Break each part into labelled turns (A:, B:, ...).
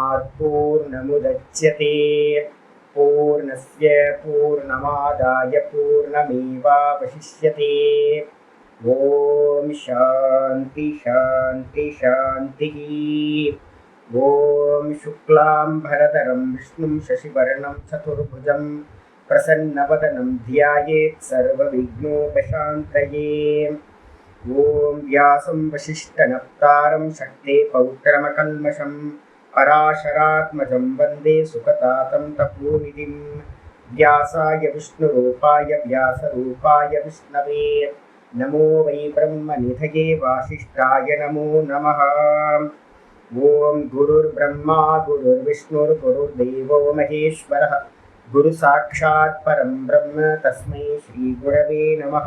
A: पूर्णात् पूर्णमुदच्यते पूर्णस्य पूर्णमादाय पूर्णमेवावशिष्यते। ओम शांति शांति शांति। ओम शुक्लांबरधरं विष्णुं शशिवर्णं चतुर्भुजं प्रसन्नवदनं ध्यायेत् सर्वविघ्नोपशान्तये। ओम व्यासं वसिष्ठनप्तारं शक्ते पौत्रमकल्मषं पराशरात्मजं वन्दे सुखतातं तपोनिधिं। व्यासाय विष्णुरूपाय व्यासरूपाय विष्णवे नमो वै ब्रह्मनिधये वासिष्ठाय नमो नमः। ओम गुरुर्ब्रह्मा गुरुर्विष्णुर्गुरुर्देवो महेश्वरः गुरुसाक्षात् परं ब्रह्म तस्मै श्रीगुरवे नमः।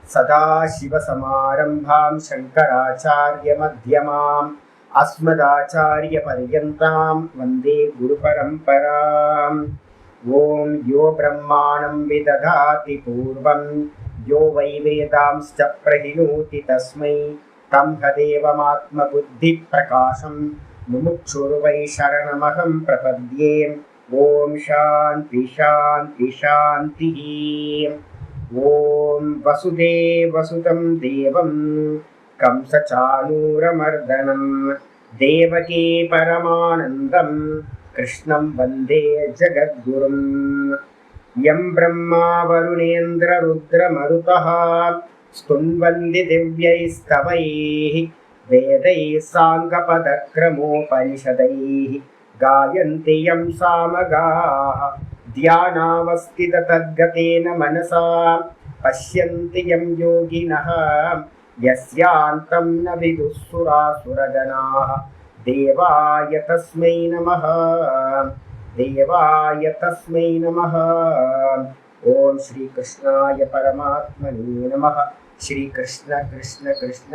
A: सदाशिवसमारम्भां शङ्कराचार्यमध्यमाम् अस्मदाचार्यपर्यन्तां वन्दे गुरुपरम्पराम्। ओम यो ब्रह्माणं विदधाति पूर्वं यो वै वेदांश्च प्रहिणोति तस्मै तदेवमात्मबुद्धिप्रकाशं मुमुक्षुर्वै शरणमहं प्रपद्ये। ओम शान्ति शान्ति शान्तिः। ओम वसुदेवसुतं देवं कंसचाणूरमर्दनं देवकी परमानन्दं कृष्णं वन्दे जगद्गुरुं। यं ब्रह्मा वरुणेन्द्ररुद्रमरुतः स्तुन्वन्ति दिव्यैस्तवैः वेदैः साङ्गपदक्रमोपनिषदैः गायन्ति यं सामगाः ध्यानावस्थिततद्गतेन मनसा पश्यन्ति यं योगिनः यस्यान्तं न विदुःसुरासुरगणाः। देवाय तस्मै नमः देवाय तस्मै नमः। ओम श्री कृष्णाय परमात्मने नमः। श्री कृष्ण कृष्ण कृष्ण।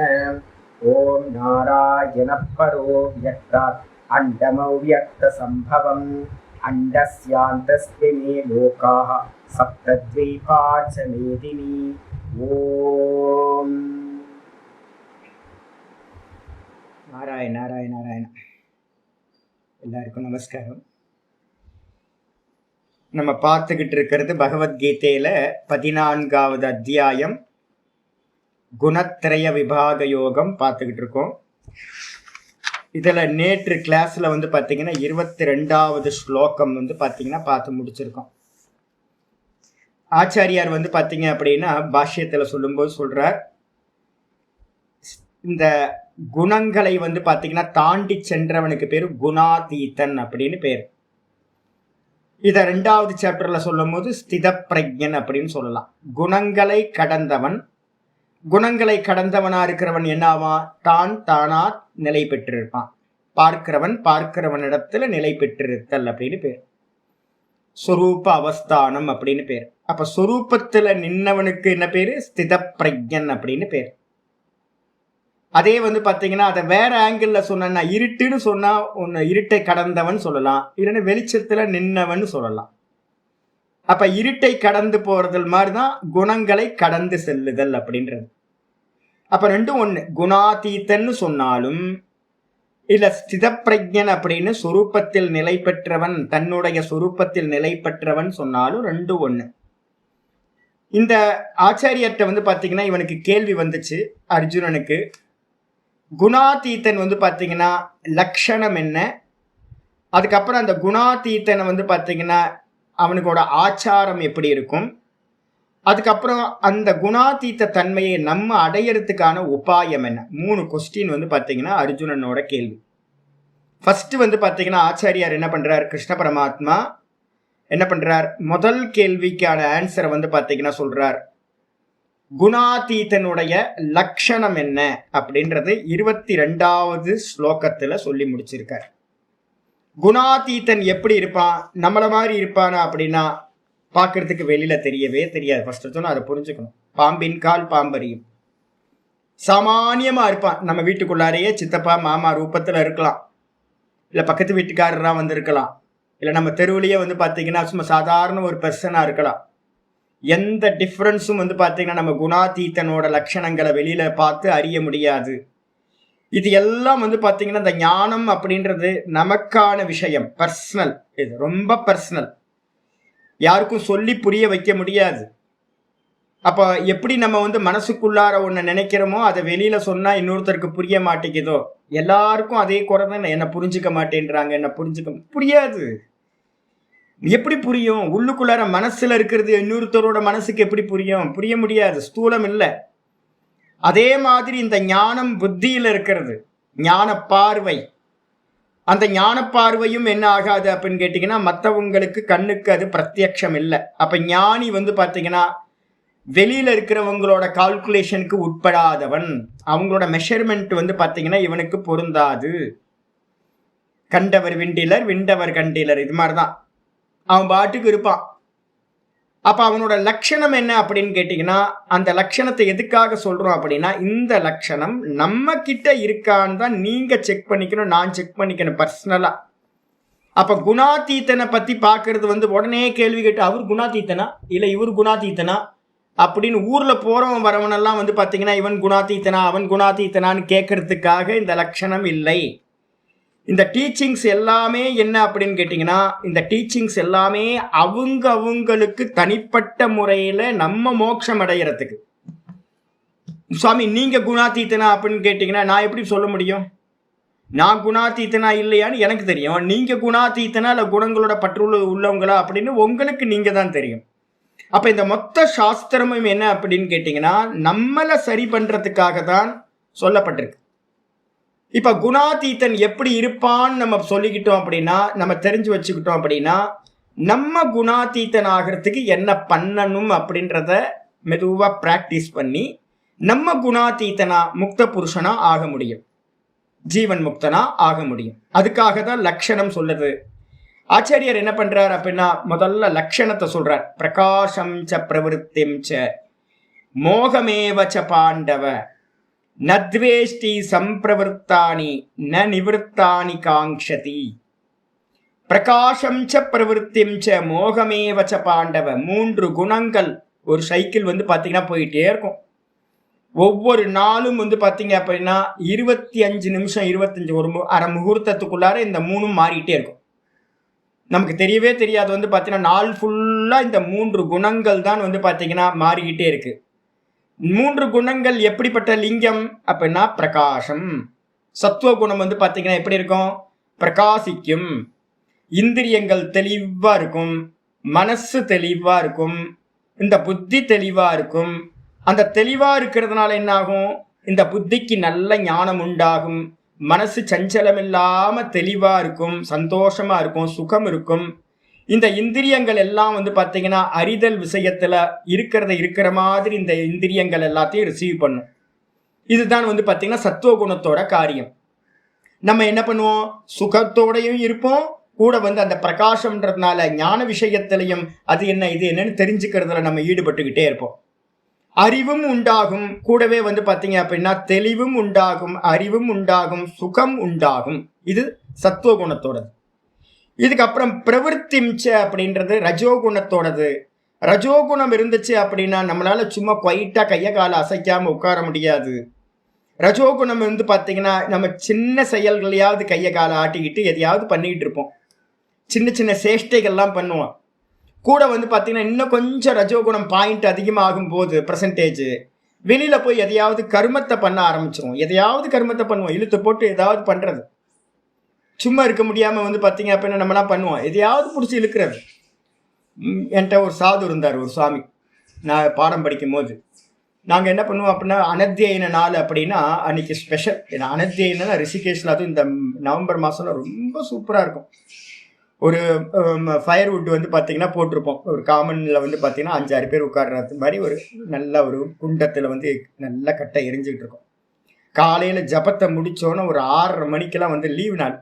A: ओम नारायण परो व्यक्तात् अण्डमव्यक्तसम्भवम् अण्डस्यान्तस्मिन् लोकाः सप्तद्वीपा च मेदिनी। ओम नारायण नारायण नारायण। எல்லாருக்கும் நமஸ்காரம். நம்ம பார்த்துக்கிட்டு இருக்கிறது பகவத்கீதையில 14வது அத்தியாயம் குணத்ரய விபாக யோகம் பார்த்துக்கிட்டு இருக்கோம். இதில் நேற்று கிளாஸில் பார்த்தீங்கன்னா 22வது ஸ்லோகம் பார்த்தீங்கன்னா பார்த்து முடிச்சிருக்கோம். ஆச்சாரியார் பார்த்தீங்க அப்படின்னா பாஷ்யத்தில் சொல்லும்போது சொல்கிறார், இந்த குணங்களை பார்த்தீங்கன்னா தாண்டி சென்றவனுக்கு பேர் குணாதீதன் அப்படின்னு பேர். இதை 2வது சாப்டரில் சொல்லும் போது ஸ்தித பிரஜன் அப்படின்னு சொல்லலாம். குணங்களை கடந்தவன், குணங்களை கடந்தவனா இருக்கிறவன் என்னாவா, தான் தானா நிலை பெற்றிருப்பான். பார்க்கிறவன் பார்க்கிறவனிடத்துல நிலை பெற்றிருத்தல் அப்படின்னு பேர். சொரூப அவஸ்தானம் அப்படின்னு பேர். அப்ப சொரூபத்துல நின்னவனுக்கு என்ன பேரு, ஸ்தித பிரஜன் அப்படின்னு பேர். அதே பார்த்தீங்கன்னா அதை வேற ஆங்கிள் சொன்னா, இருட்டுன்னு சொன்னா ஒன்னு இருட்டை கடந்தவன் சொல்லலாம், இல்லைன்னா வெளிச்சத்துல நின்னவன் சொல்லலாம். அப்ப இருட்டை கடந்து போறதல் மாதிரிதான் குணங்களை கடந்து செல்லுதல் அப்படின்றது. அப்ப ரெண்டும் ஒண்ணு. குணாதீதன்னு சொன்னாலும் இல்ல ஸ்தித பிரஜன் அப்படின்னு சொரூபத்தில் நிலை பெற்றவன், தன்னுடைய சொரூபத்தில் நிலை பெற்றவன் சொன்னாலும் ரெண்டும் ஒண்ணு. இந்த ஆச்சாரியர்கிட்ட பார்த்தீங்கன்னா இவனுக்கு கேள்வி வந்துச்சு அர்ஜுனனுக்கு. குணாதீதன் பார்த்தீங்கன்னா லட்சணம் என்ன, அதுக்கப்புறம் அந்த குணாதீதனை பார்த்தீங்கன்னா அவனுக்கோட ஆச்சாரம் எப்படி இருக்கும், அதுக்கப்புறம் அந்த குணாதீத தன்மையை நம்ம அடையறதுக்கான உபாயம் என்ன. 3 கொஸ்டின் பார்த்தீங்கன்னா அர்ஜுனனோட கேள்வி. ஃபர்ஸ்ட் பார்த்தீங்கன்னா ஆச்சாரியார் என்ன பண்றார், கிருஷ்ண பரமாத்மா என்ன பண்றார், முதல் கேள்விக்கான ஆன்சரை பார்த்தீங்கன்னா சொல்றார், குணாதீதனுடைய லட்சணம் என்ன அப்படின்றது 22வது ஸ்லோகத்துல சொல்லி முடிச்சிருக்கார். குணாதீதன் எப்படி இருப்பான், நம்மள மாதிரி இருப்பானா அப்படின்னா பார்க்கறதுக்கு வெளியில தெரியவே தெரியாது. ஃபர்ஸ்ட் சொன்னா அதை புரிஞ்சுக்கணும். பாம்பின் கால் பாம்பறியும். சாமானியமா இருப்பான். நம்ம வீட்டுக்குள்ளாரையே சித்தப்பா மாமா ரூபத்துல இருக்கலாம், இல்ல பக்கத்து வீட்டுக்காரரா இருக்கலாம், இல்ல நம்ம தெருவுலயே பார்த்தீங்கன்னா சும்மா சாதாரண ஒரு பர்சனா இருக்கலாம். எந்த டிஃப்ரென்ஸும் பார்த்தீங்கன்னா நம்ம குணாதீதனோட லட்சணங்களை வெளியில பார்த்து அறிய முடியாது. இது எல்லாம் வந்து பார்த்தீங்கன்னா இந்த ஞானம் அப்படின்றது நமக்கான விஷயம், பர்சனல். இது ரொம்ப பர்சனல், யாருக்கும் சொல்லி புரிய வைக்க முடியாது. அப்போ எப்படி நம்ம வந்து மனசுக்குள்ளார ஒன்று நினைக்கிறோமோ அதை வெளியில சொன்னா இன்னொருத்தருக்கு புரிய மாட்டேங்குதோ, எல்லாருக்கும் அதே குறை தான். என்ன புரிஞ்சுக்க மாட்டேன்றாங்க, என்ன புரிஞ்சுக்க புரியாது. எப்படி புரியும்? உள்ளுக்குள்ளார மனசுல இருக்கிறது இன்னொருத்தரோட மனசுக்கு எப்படி புரியும்? புரிய முடியாது, ஸ்தூலம் இல்லை. அதே மாதிரி இந்த ஞானம் புத்தியில இருக்கிறது, ஞான பார்வை. அந்த ஞான பார்வையும் என்ன ஆகாது அப்படின்னு கேட்டீங்கன்னா, மற்றவங்களுக்கு கண்ணுக்கு அது பிரத்யக்ஷம் இல்லை. அப்ப ஞானி வந்து பாத்தீங்கன்னா வெளியில இருக்கிறவங்களோட கால்குலேஷனுக்கு உட்படாதவன், அவங்களோட மெஷர்மெண்ட் வந்து பாத்தீங்கன்னா இவனுக்கு பொருந்தாது. கண்டவர் விண்டிலர், விண்டவர் கண்டிலர், இது மாதிரிதான் அவன் பாட்டுக்கு இருப்பான். அப்ப அவனோட லட்சணம் என்ன அப்படின்னு கேட்டீங்கன்னா, அந்த லட்சணத்தை எதுக்காக சொல்றோம் அப்படின்னா, இந்த லட்சணம் நம்ம கிட்ட இருக்கான்னு தான் நீங்க செக் பண்ணிக்கணும், நான் செக் பண்ணிக்கணும் பர்சனலா. அப்ப குணாதீத்தனை பத்தி பாக்குறது வந்து உடனே கேள்வி கேட்டு, அவர் குணாதீத்தனா இல்ல இவர் குணாதீத்தனா அப்படின்னு ஊர்ல போறவன் வரவனெல்லாம் வந்து பாத்தீங்கன்னா இவன் குணாதீத்தனா அவன் குணாதீத்தனான்னு கேட்கறதுக்காக இந்த லட்சணம் இல்லை. இந்த டீச்சிங்ஸ் எல்லாமே என்ன அப்படின்னு கேட்டிங்கன்னா, இந்த டீச்சிங்ஸ் எல்லாமே அவங்களுக்கு தனிப்பட்ட முறையில் நம்ம மோட்சம் அடைகிறதுக்கு. சுவாமி நீங்கள் குணாதீத்தனா அப்படின்னு கேட்டிங்கன்னா நான் எப்படி சொல்ல முடியும்? நான் குணாதீத்தனா இல்லையான்னு எனக்கு தெரியும். நீங்கள் குணாதீத்தனா இல்லை குணங்களோட பற்று உள்ளவங்களா அப்படின்னு உங்களுக்கு நீங்கள் தான் தெரியும். அப்போ இந்த மொத்த சாஸ்திரமும் என்ன அப்படின்னு கேட்டிங்கன்னா, நம்மளை சரி பண்ணுறதுக்காக தான் சொல்லப்பட்டிருக்கு. இப்ப குணாதீத்தன் எப்படி இருப்பான்னு நம்ம சொல்லிக்கிட்டோம் அப்படின்னா, நம்ம தெரிஞ்சு வச்சுக்கிட்டோம் அப்படின்னா, நம்ம குணாதீத்தன் ஆகிறதுக்கு என்ன பண்ணணும் அப்படின்றத மெதுவா பிராக்டிஸ் பண்ணி நம்ம குணாதீத்தனா முக்த புருஷனா ஆக முடியும், ஜீவன் முக்தனா ஆக முடியும். அதுக்காக தான் லட்சணம் சொல்லுது. ஆச்சாரியர் என்ன பண்றார் அப்படின்னா, முதல்ல லட்சணத்தை சொல்றார். பிரகாசம் ச பிரவருத்திம் ச மோகமேவச்ச பாண்டவ நத்வேஷ்டி சம்பிரவருத்தானி ந நிவர்த்தானி காங்ஷதி. பிரகாசம் ச பிரவருத்திம் ச மோகமேவச்ச பாண்டவ. 3 குணங்கள். ஒரு சைக்கிள் வந்து பார்த்தீங்கன்னா போயிட்டே இருக்கும். ஒவ்வொரு நாளும் வந்து பார்த்தீங்க அப்படின்னா 25 நிமிஷம் 25 ஒரு அரை முகூர்த்தத்துக்குள்ளார இந்த 3 மாறிட்டே இருக்கும். நமக்கு தெரியவே தெரியாது. வந்து பார்த்தீங்கன்னா நாள் ஃபுல்லாக இந்த 3 குணங்கள் தான் வந்து பார்த்தீங்கன்னா மாறிக்கிட்டே இருக்கு. 3 குணங்கள் எப்படிப்பட்ட லிங்கம் அப்படின்னா பிரகாசம். சத்துவ குணம் வந்து பார்த்தீங்கன்னா எப்படி இருக்கும்? பிரகாசிக்கும். இந்திரியங்கள் தெளிவா இருக்கும், மனசு தெளிவா இருக்கும், இந்த புத்தி தெளிவா இருக்கும். அந்த தெளிவா இருக்கிறதுனால என்ன ஆகும்? இந்த புத்திக்கு நல்ல ஞானம் உண்டாகும், மனசு சஞ்சலம் இல்லாம தெளிவா இருக்கும், சந்தோஷமா இருக்கும், சுகம் இருக்கும். இந்த இந்திரியங்கள் எல்லாம் வந்து பார்த்தீங்கன்னா அறிதல் விஷயத்துல இருக்கிற மாதிரி இந்த இந்திரியங்கள் எல்லாத்தையும் ரிசீவ் பண்ணும். இதுதான் வந்து பார்த்தீங்கன்னா சத்துவ குணத்தோட காரியம். நம்ம என்ன பண்ணுவோம்? சுகத்தோடையும் இருப்போம், கூட வந்து அந்த பிரகாசம்ன்றதுனால ஞான விஷயத்திலையும் அது என்ன இது என்னன்னு தெரிஞ்சுக்கிறதுல நம்ம ஈடுபட்டுக்கிட்டே இருப்போம். அறிவும் உண்டாகும், கூடவே வந்து பார்த்தீங்க அப்படின்னா தெளிவும் உண்டாகும், அறிவும் உண்டாகும், சுகம் உண்டாகும். இது சத்துவ குணத்தோடது. இதுக்கப்புறம் பிரவருத்திம்ச அப்படின்றது ரஜோகுணத்தோடது. ரஜோகுணம் இருந்துச்சு அப்படின்னா நம்மளால சும்மா குவைட்டா கையை காலை அசைக்காம உட்கார முடியாது. ரஜோகுணம் வந்து பார்த்தீங்கன்னா நம்ம சின்ன செயல்களையாவது கையை காலை ஆட்டிக்கிட்டு எதையாவது பண்ணிக்கிட்டு இருப்போம், சின்ன சின்ன சேஷ்டைகள்லாம் பண்ணுவோம். கூட வந்து பார்த்தீங்கன்னா இன்னும் கொஞ்சம் ரஜோகுணம் பாயிண்ட் அதிகமாகும் போது பர்சன்டேஜ் வெளியில போய் எதையாவது கர்மத்தை பண்ண ஆரம்பிச்சிருவோம். எதையாவது கர்மத்தை பண்ணுவோம், இழுத்து போட்டு ஏதாவது பண்றது. சும்மா இருக்க முடியாமல் வந்து பார்த்தீங்க அப்படின்னா நம்மளாம் பண்ணுவோம், எதையாவது பிடிச்சி இழுக்கிறது. என்கிட்ட ஒரு சாது இருந்தார், ஒரு சுவாமி. நான் பாடம் படிக்கும் போது நாங்கள் என்ன பண்ணுவோம் அப்படின்னா அனத்தியன நாள் அப்படின்னா அன்னைக்கு ஸ்பெஷல். ஏன்னா அனத்தியனா ரிஷிகேஷில் அதுவும் இந்த நவம்பர் மாதம்லாம் ரொம்ப சூப்பராக இருக்கும். ஒரு ஃபயர்வுட் வந்து பார்த்தீங்கன்னா போட்டிருப்போம். ஒரு காமனில் வந்து பார்த்தீங்கன்னா 5-6 பேர் உட்கார்றது மாதிரி ஒரு நல்ல ஒரு குண்டத்தில் வந்து நல்ல கட்டை எரிஞ்சுக்கிட்டு இருக்கும். காலையில் ஜபத்தை முடித்தோன்னே ஒரு 6:30 மணிக்கெல்லாம் வந்து லீவ் நாள்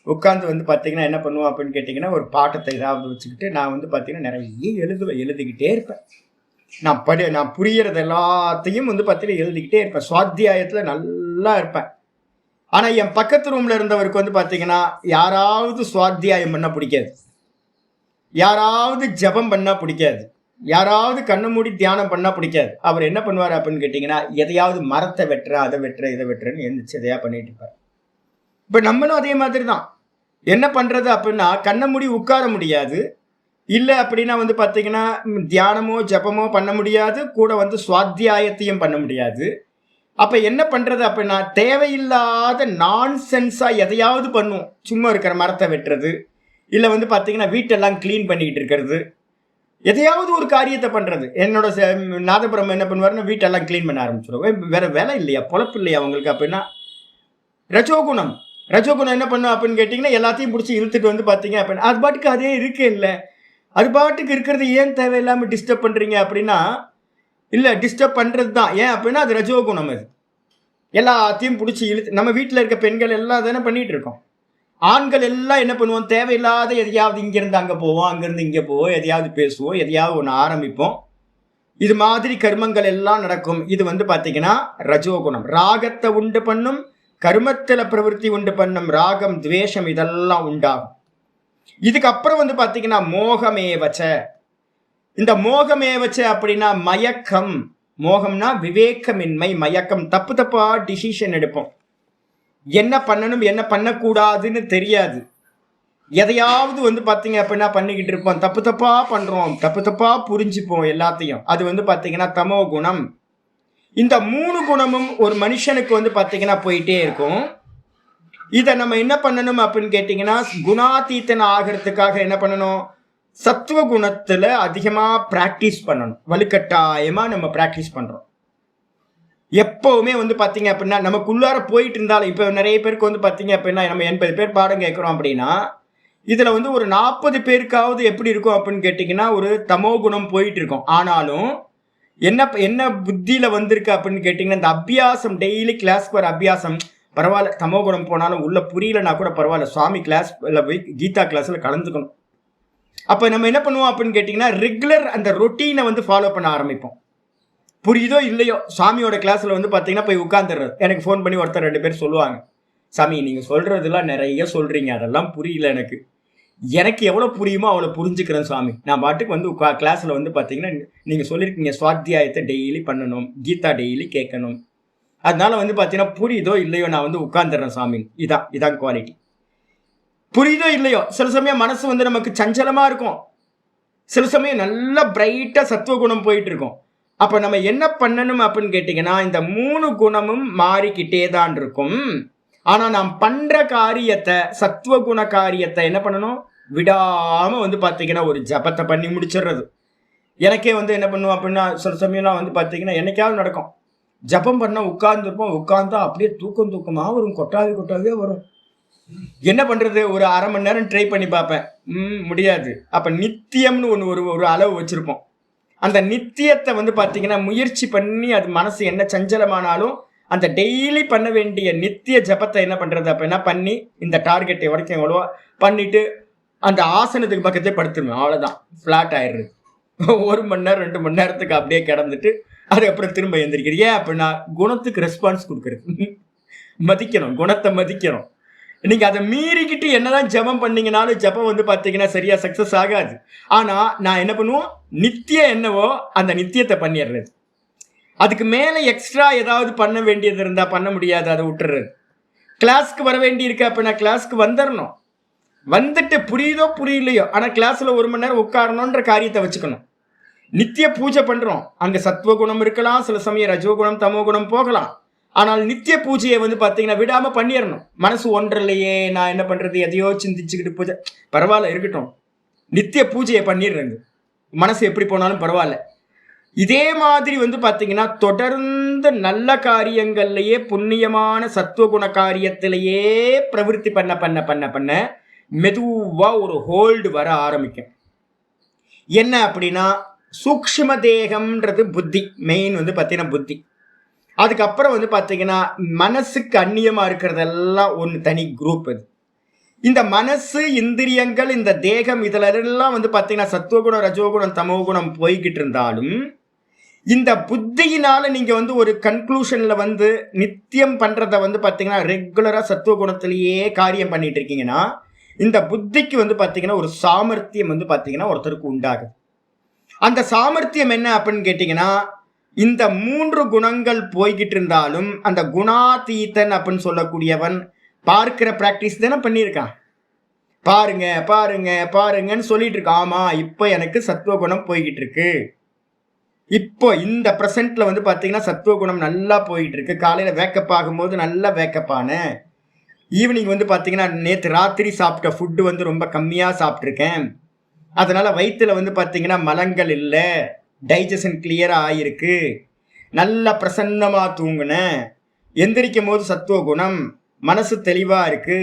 A: உட்காந்து வந்து பார்த்தீங்கன்னா என்ன பண்ணுவோம் அப்படின்னு கேட்டிங்கன்னா ஒரு பாட்டத்தை ஏதாவது வச்சுக்கிட்டு நான் வந்து பார்த்தீங்கன்னா நிறைய எழுதிக்கிட்டே இருப்பேன். நான் புரியறது எல்லாத்தையும் வந்து பார்த்தீங்கன்னா எழுதிக்கிட்டே இருப்பேன். சுவாத்தியாயத்தில் நல்லா இருப்பேன். ஆனால் என் பக்கத்து ரூமில் இருந்தவருக்கு வந்து பார்த்தீங்கன்னா யாராவது சுவாத்தியாயம் பண்ணால் பிடிக்காது, யாராவது ஜபம் பண்ணால் பிடிக்காது. யாராவது கண்ணை மூடி தியானம் பண்ணா பிடிக்காது. அவர் என்ன பண்ணுவார் அப்படின்னு கேட்டீங்கன்னா, எதையாவது மரத்தை வெட்டுற, அதை வெட்டுற, இதை வெட்டுறன்னு எந்திரிச்சு எதையா பண்ணிட்டு இருப்பார். இப்ப நம்மளும் அதே மாதிரி தான். என்ன பண்றது அப்படின்னா, கண்ணை மூடி உட்கார முடியாது. இல்லை அப்படின்னா வந்து பார்த்தீங்கன்னா தியானமோ ஜபமோ பண்ண முடியாது, கூட வந்து சுவாத்தியாயத்தையும் பண்ண முடியாது. அப்ப என்ன பண்றது அப்படின்னா, தேவையில்லாத நான்சென்ஸா எதையாவது பண்ணுவோம். சும்மா இருக்கிற மரத்தை வெட்டுறது, இல்லை வந்து பார்த்தீங்கன்னா வீட்டெல்லாம் கிளீன் பண்ணிக்கிட்டு இருக்கிறது, எதையாவது ஒரு காரியத்தை பண்றது. என்னோட நாதபுரம் என்ன பண்ணுவாருன்னா வீட்டெல்லாம் கிளீன் பண்ண ஆரம்பிச்சிருவோம். வேற வேலை இல்லையா, பொழப்பு இல்லையா அவங்களுக்கு அப்படின்னா. ரஜோகுணம் ரஜோகுணம் என்ன பண்ணும் அப்படின்னு கேட்டிங்கன்னா, எல்லாத்தையும் பிடிச்சி இழுத்துட்டு வந்து பார்த்தீங்க அப்படின்னா அது பாட்டுக்கு அதே இருக்கே இல்லை, அது பாட்டுக்கு இருக்கிறது ஏன் தேவையில்லாமல் டிஸ்டர்ப் பண்ணுறீங்க அப்படின்னா, இல்லை டிஸ்டர்ப் பண்ணுறது தான். ஏன் அப்படின்னா அது ரஜோகுணம். அது எல்லாத்தையும் பிடிச்சி இழுத்து, நம்ம வீட்டில் இருக்க பெண்கள் எல்லாம் தானே பண்ணிகிட்டு இருக்கோம். ஆண்கள் எல்லாம் என்ன பண்ணுவோம், தேவையில்லாத எதையாவது இங்கேருந்து அங்கே போவோம், அங்கேருந்து இங்கே போவோம், எதையாவது பேசுவோம், எதையாவது ஒன்று ஆரம்பிப்போம். இது மாதிரி கர்மங்கள் எல்லாம் நடக்கும். இது வந்து பார்த்தீங்கன்னா ரஜோகுணம். ராகத்தை உண்டு பண்ணும், கர்மத்தில் பிரவருத்தி உண்டு பண்ணும், ராகம் துவேஷம் இதெல்லாம் உண்டாகும். இதுக்கப்புறம் வந்து பார்த்தீங்கன்னா மோகமேவச்ச. இந்த மோகமேவச்ச அப்படின்னா மயக்கம். மோகம்னா விவேகமின்மை, மயக்கம். தப்பு தப்பா டிசிஷன் எடுப்போம். என்ன பண்ணணும் என்ன பண்ணக்கூடாதுன்னு தெரியாது. எதையாவது வந்து பார்த்தீங்க அப்படின்னா பண்ணிக்கிட்டு இருப்போம். தப்பு தப்பா பண்றோம், தப்பு தப்பா புரிஞ்சுப்போம் எல்லாத்தையும். அது வந்து பார்த்தீங்கன்னா தமோ குணம். இந்த 3 குணமும் ஒரு மனுஷனுக்கு வந்து பார்த்தீங்கன்னா போயிட்டே இருக்கும். இதை நம்ம என்ன பண்ணணும் அப்படின்னு கேட்டிங்கன்னா, குணாதீத்தன் ஆகிறதுக்காக என்ன பண்ணணும், சத்துவ குணத்தில் அதிகமாக ப்ராக்டிஸ் பண்ணணும். வலுக்கட்டாயமாக நம்ம ப்ராக்டிஸ் பண்ணுறோம். எப்போவுமே வந்து பார்த்தீங்க அப்படின்னா நமக்குள்ளார போயிட்டு இருந்தாலும், இப்போ நிறைய பேருக்கு வந்து பார்த்தீங்க அப்படின்னா நம்ம 80 பேர் பாடம் கேட்குறோம் அப்படின்னா, இதில் வந்து ஒரு 40 பேருக்காவது எப்படி இருக்கும் அப்படின்னு கேட்டிங்கன்னா ஒரு தமோ குணம் போயிட்டு இருக்கும். ஆனாலும் என்ன புத்தியில் வந்திருக்கு அப்படின்னு கேட்டிங்கன்னா, இந்த அபியாசம், டெய்லி கிளாஸ்க்கு வர அபியாசம், பரவாயில்ல தமோ குணம் போனாலும் உள்ள புரியலன்னா கூட பரவாயில்ல, சுவாமி கிளாஸில் போய் கீதா கிளாஸில் கலந்துக்கணும். அப்போ நம்ம என்ன பண்ணுவோம் அப்படின்னு கேட்டிங்கன்னா, ரெகுலர் அந்த ரொட்டீனை வந்து ஃபாலோ பண்ண ஆரம்பிப்போம். புரியுதோ இல்லையோ, சாமியோட கிளாஸில் வந்து பார்த்தீங்கன்னா போய் உட்காந்துடுறது. எனக்கு ஃபோன் பண்ணி ஒருத்தர் 2 பேர் சொல்லுவாங்க, சாமி நீங்கள் சொல்கிறதுலாம் நிறைய சொல்கிறீங்க, அதெல்லாம் புரியல எனக்கு எவ்வளோ புரியுமோ அவ்வளோ புரிஞ்சுக்கிறேன் சாமி. நான் பாட்டுக்கு வந்து கிளாஸில் வந்து பார்த்தீங்கன்னா நீங்கள் சொல்லியிருக்கீங்க சுவாத்தியாயத்தை டெய்லி பண்ணணும், கீதா டெய்லி கேட்கணும், அதனால வந்து பார்த்தீங்கன்னா புரியுதோ இல்லையோ நான் வந்து உட்காந்துடுறேன் சாமி. இதான் குவாலிட்டி. புரியுதோ இல்லையோ, சில சமயம் மனசு வந்து நமக்கு சஞ்சலமாக இருக்கும், சில சமயம் நல்லா பிரைட்டாக சத்துவ குணம் போயிட்டு இருக்கும். அப்போ நம்ம என்ன பண்ணணும் அப்படின்னு கேட்டிங்கன்னா, இந்த 3 குணமும் மாறிக்கிட்டே தான் இருக்கும். ஆனால் நாம் பண்ணுற காரியத்தை, சத்துவகுண காரியத்தை என்ன பண்ணணும், விடாமல் வந்து பார்த்தீங்கன்னா ஒரு ஜபத்தை பண்ணி முடிச்சிடுறது. எனக்கே வந்து என்ன பண்ணுவோம் அப்படின்னா, சில சமயம்லாம் வந்து பார்த்தீங்கன்னா என்னைக்காவது நடக்கும், ஜபம் பண்ண உட்கார்ந்துருப்போம், உட்கார்ந்தா அப்படியே தூக்கமாக வரும், கொட்டாவே வரும். என்ன பண்ணுறது, ஒரு அரை மணி நேரம் ட்ரை பண்ணி பார்ப்பேன், முடியாது. அப்போ நித்தியம்னு ஒரு அளவு வச்சுருப்போம். அந்த நித்தியத்தை வந்து பார்த்தீங்கன்னா முயற்சி பண்ணி, அது மனசு என்ன சஞ்சலமானாலும் அந்த டெய்லி பண்ண வேண்டிய நித்திய ஜபத்தை என்ன பண்ணுறது அப்படின்னா பண்ணி, இந்த டார்கெட்டை வரைக்கும் எவ்வளோ பண்ணிவிட்டு அந்த ஆசனத்துக்கு பக்கத்தே படுத்துருவேன். அவ்வளோதான், ஃப்ளாட் ஆயிடுறது. 1 மணி நேரம் 2 மணி நேரத்துக்கு அப்படியே கிடந்துட்டு அதுக்கப்புறம் திரும்ப எந்திரிக்கிறது. ஏன் அப்படின்னா குணத்துக்கு ரெஸ்பான்ஸ் கொடுக்குறது. மதிக்கணும், குணத்தை மதிக்கணும். நீங்கள் அதை மீறிக்கிட்டு என்னதான் ஜபம் பண்ணீங்கனாலும் ஜபம் வந்து பார்த்தீங்கன்னா சரியாக சக்ஸஸ் ஆகாது. ஆனால் நான் என்ன பண்ணுவோம், நித்தியம் என்னவோ அந்த நித்தியத்தை பண்ணிடுறது. அதுக்கு மேலே எக்ஸ்ட்ரா ஏதாவது பண்ண வேண்டியது இருந்தால் பண்ண முடியாது, அதை விட்டுறது. கிளாஸ்க்கு வர வேண்டி இருக்கு அப்படின்னா கிளாஸ்க்கு வந்துடணும். வந்துட்டு புரியுதோ புரியலையோ, ஆனால் கிளாஸில் 1 மணி நேரம் உட்காரணுன்ற காரியத்தை வச்சுக்கணும். நித்திய பூஜை பண்ணுறோம், அங்கே சத்துவகுணம் இருக்கலாம், சில சமயம் ரஜோகுணம் தமோ குணம் போகலாம். ஆனால் நித்திய பூஜையை வந்து பார்த்தீங்கன்னா விடாமல் பண்ணிடணும். மனசு ஒன்றலையே, நான் என்ன பண்ணுறது, எதையோ சிந்திச்சுக்கிட்டு பூஜை, பரவாயில்ல இருக்கட்டும், நித்திய பூஜையை பண்ணிடுறது. மனசு எப்படி போனாலும் பரவாயில்ல. இதே மாதிரி வந்து பார்த்தீங்கன்னா தொடர்ந்து நல்ல காரியங்கள்லையே, புண்ணியமான சத்துவகுண காரியத்திலேயே பிரவருத்தி பண்ண பண்ண பண்ண பண்ண மெதுவாக ஒரு ஹோல்டு வர ஆரம்பிக்கும். என்ன அப்படின்னா, சூக்ஷ்ம தேகம்ன்றது புத்தி, மெயின் வந்து பார்த்தீங்கன்னா புத்தி. அதுக்கப்புறம் வந்து பார்த்தீங்கன்னா மனசுக்கு அந்நியமாக இருக்கிறதெல்லாம் ஒன்று தனி குரூப். அது இந்த மனசு, இந்திரியங்கள், இந்த தேகம், இதிலெல்லாம் வந்து பார்த்தீங்கன்னா சத்துவகுணம் ரஜோகுணம் தமோகுணம் போய்கிட்டு இருந்தாலும், இந்த புத்தியினால நீங்கள் வந்து ஒரு கன்க்ளூஷனில் வந்து நித்தியம் பண்ணுறத வந்து பார்த்தீங்கன்னா ரெகுலராக சத்துவகுணத்திலேயே காரியம் பண்ணிட்டு இருக்கீங்கன்னா, இந்த புத்திக்கு வந்து பார்த்தீங்கன்னா ஒரு சாமர்த்தியம் வந்து பார்த்தீங்கன்னா ஒருத்தருக்கு உண்டாகுது. அந்த சாமர்த்தியம் என்ன அப்படின்னு கேட்டீங்கன்னா, இந்த 3 குணங்கள் போய்கிட்டு இருந்தாலும் அந்த குணாதீதன் அப்படின்னு சொல்லக்கூடியவன் பார்க்கிற பிராக்டிஸ் தானே பண்ணியிருக்கான். பாருங்க பாருங்க பாருங்கன்னு சொல்லிட்டு இருக்கான். ஆமா, இப்போ எனக்கு சத்துவகுணம் போய்கிட்டு இருக்கு. இப்போ இந்த பிரசன்ட்ல வந்து பாத்தீங்கன்னா சத்துவகுணம் நல்லா போயிட்டு இருக்கு. காலையில வேக்கப் ஆகும்போது நல்லா வேக்கப் ஆனேன். ஈவினிங் வந்து பாத்தீங்கன்னா நேற்று ராத்திரி சாப்பிட்ட ஃபுட்டு வந்து ரொம்ப கம்மியா சாப்பிட்ருக்கேன். அதனால வயிற்றுல வந்து பாத்தீங்கன்னா மலங்கள் இல்லை, டைஜஷன் கிளியரா ஆயிருக்கு, நல்லா பிரசன்னமா தூங்குனேன், எந்திரிக்கும் போது சத்துவகுணம், மனசு தெளிவா இருக்கு,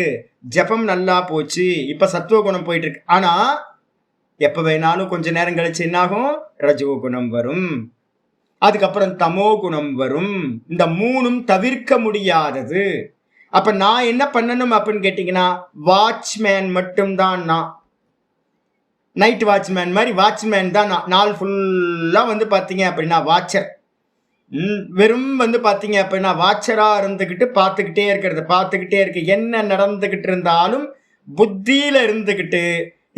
A: ஜபம் நல்லா போச்சு, இப்ப சத்துவகுணம் போயிட்டு இருக்கு. ஆனா எப்ப வேணாலும் கொஞ்ச நேரம் கழிச்சு என்னாகும், ரஜோகுணம் வரும், அதுக்கப்புறம் தமோ குணம் வரும். இந்த 3ம் தவிர்க்க முடியாதது. அப்ப நான் என்ன பண்ணணும் அப்படின்னு கேட்டீங்கன்னா, வாட்ச்மேன் மட்டும்தான் நான். நைட் வாட்ச்மேன் மாதிரி வாட்ச்மேன் தான் நான். நாள் ஃபுல்லா வந்து பாத்தீங்க அப்படின்னா வாட்சர். வெறும் வந்து பாத்தீங்க அப்படின்னா வாட்சரா இருந்துகிட்டு பார்த்துக்கிட்டே இருக்கு. என்ன நடந்துகிட்டு இருந்தாலும் புத்தியில இருந்துகிட்டு